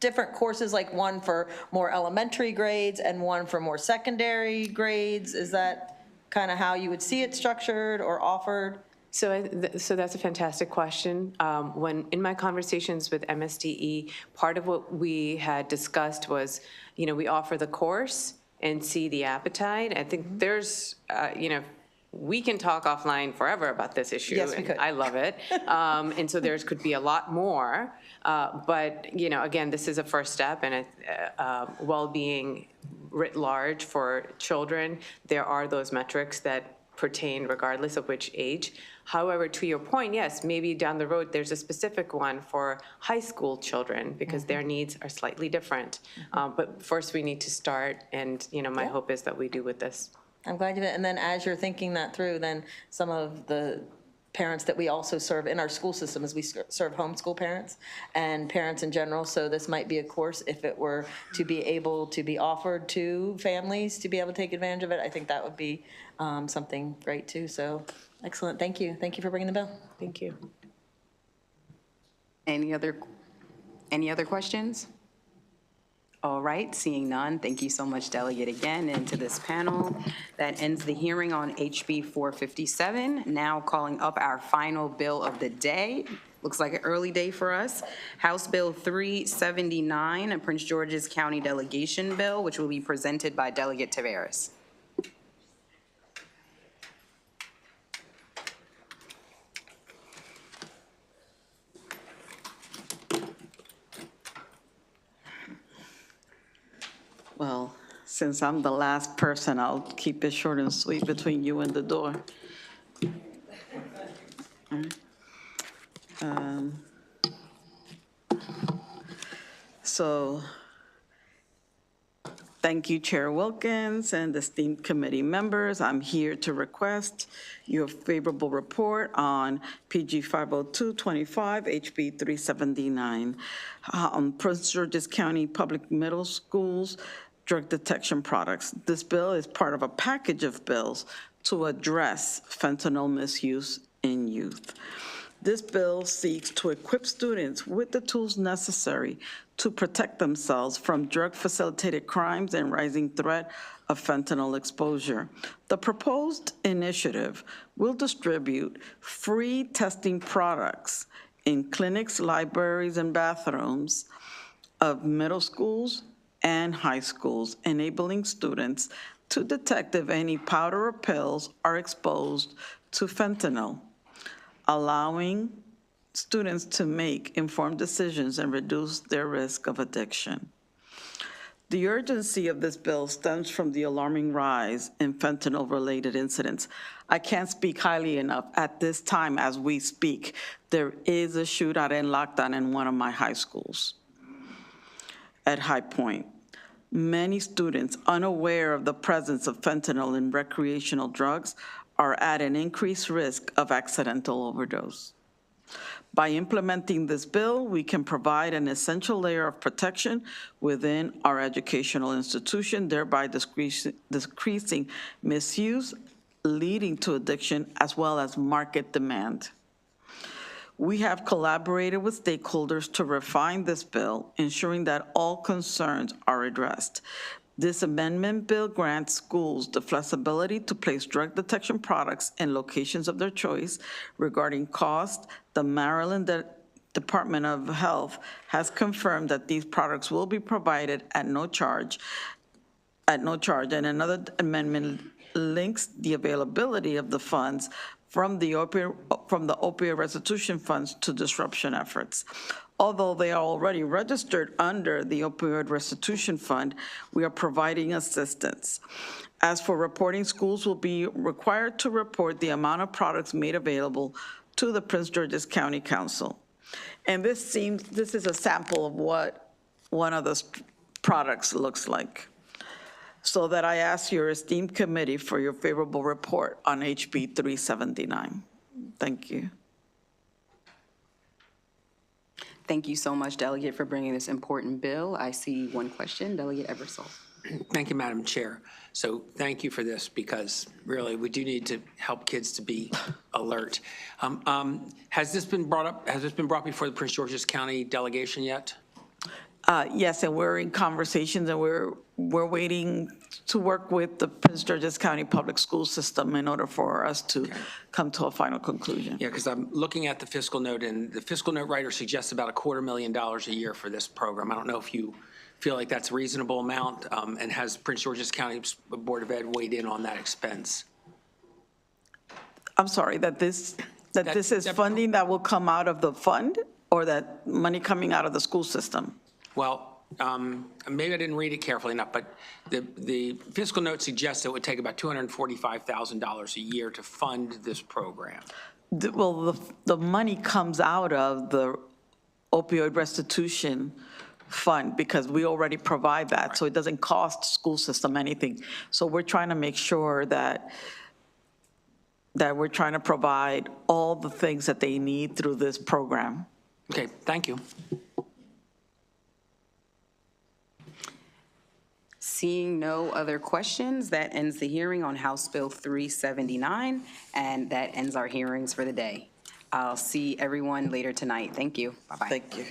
different courses, like one for more elementary grades and one for more secondary grades? Is that kind of how you would see it structured or offered? So that's a fantastic question. When in my conversations with MSDE, part of what we had discussed was, we offer the course and see the appetite. I think there's, we can talk offline forever about this issue. Yes, we could. I love it. And so there could be a lot more. But, again, this is a first step, and well-being writ large for children, there are those metrics that pertain regardless of which age. However, to your point, yes, maybe down the road, there's a specific one for high school children because their needs are slightly different. But first we need to start, and my hope is that we do with this. I'm glad you did. And then as you're thinking that through, then some of the parents that we also serve in our school system is we serve homeschool parents and parents in general. So this might be a course, if it were to be able to be offered to families to be able to take advantage of it, I think that would be something great too. So excellent. Thank you. Thank you for bringing the bill. Thank you. Any other questions? All right, seeing none, thank you so much, Delegate, again, and to this panel. That ends the hearing on HB 457. Now calling up our final bill of the day. Looks like an early day for us. House Bill 379, a Prince George's County Delegation Bill, which will be presented by Delegate Taveras. Well, since I'm the last person, I'll keep it short and sweet between you and the door. So, thank you, Chair Wilkins and esteemed committee members. I'm here to request your favorable report on PG 50225, HB 379, Prince George's County Public Middle Schools drug detection products. This bill is part of a package of bills to address fentanyl misuse in youth. This bill seeks to equip students with the tools necessary to protect themselves from drug-facilitated crimes and rising threat of fentanyl exposure. The proposed initiative will distribute free testing products in clinics, libraries, and bathrooms of middle schools and high schools, enabling students to detect if any powder or pills are exposed to fentanyl, allowing students to make informed decisions and reduce their risk of addiction. The urgency of this bill stems from the alarming rise in fentanyl-related incidents. I can't speak highly enough. At this time, as we speak, there is a shootout and lockdown in one of my high schools at High Point. Many students, unaware of the presence of fentanyl in recreational drugs, are at an increased risk of accidental overdose. By implementing this bill, we can provide an essential layer of protection within our educational institution, thereby decreasing misuse, leading to addiction, as well as market demand. We have collaborated with stakeholders to refine this bill, ensuring that all concerns are addressed. This amendment bill grants schools the flexibility to place drug detection products in locations of their choice. Regarding cost, the Maryland Department of Health has confirmed that these products will be provided at no charge, and another amendment links the availability of the funds from the opioid restitution funds to disruption efforts. Although they are already registered under the opioid restitution fund, we are providing assistance. As for reporting, schools will be required to report the amount of products made available to the Prince George's County Council. And this is a sample of what one of those products looks like. So that I ask your esteemed committee for your favorable report on HB 379. Thank you. Thank you so much, Delegate, for bringing this important bill. I see one question, Delegate Eversole. Thank you, Madam Chair. So thank you for this, because really, we do need to help kids to be alert. Has this been brought up, has this been brought before the Prince George's County delegation yet? Yes, and we're in conversations, and we're waiting to work with the Prince George's County Public School System in order for us to come to a final conclusion. Yeah, because I'm looking at the fiscal note, and the fiscal note writer suggests about $250,000 a year for this program. I don't know if you feel like that's a reasonable amount, and has Prince George's County Board of Ed weighed in on that expense? I'm sorry, that this is funding that will come out of the fund, or that money coming out of the school system? Well, maybe I didn't read it carefully enough, but the fiscal note suggests it would take about $245,000 a year to fund this program. Well, the money comes out of the opioid restitution fund, because we already provide that, so it doesn't cost school system anything. So we're trying to make sure that we're trying to provide all the things that they need through this program. Okay, thank you. Seeing no other questions, that ends the hearing on House Bill 379, and that ends our hearings for the day. I'll see everyone later tonight. Thank you. Bye-bye. Thank you.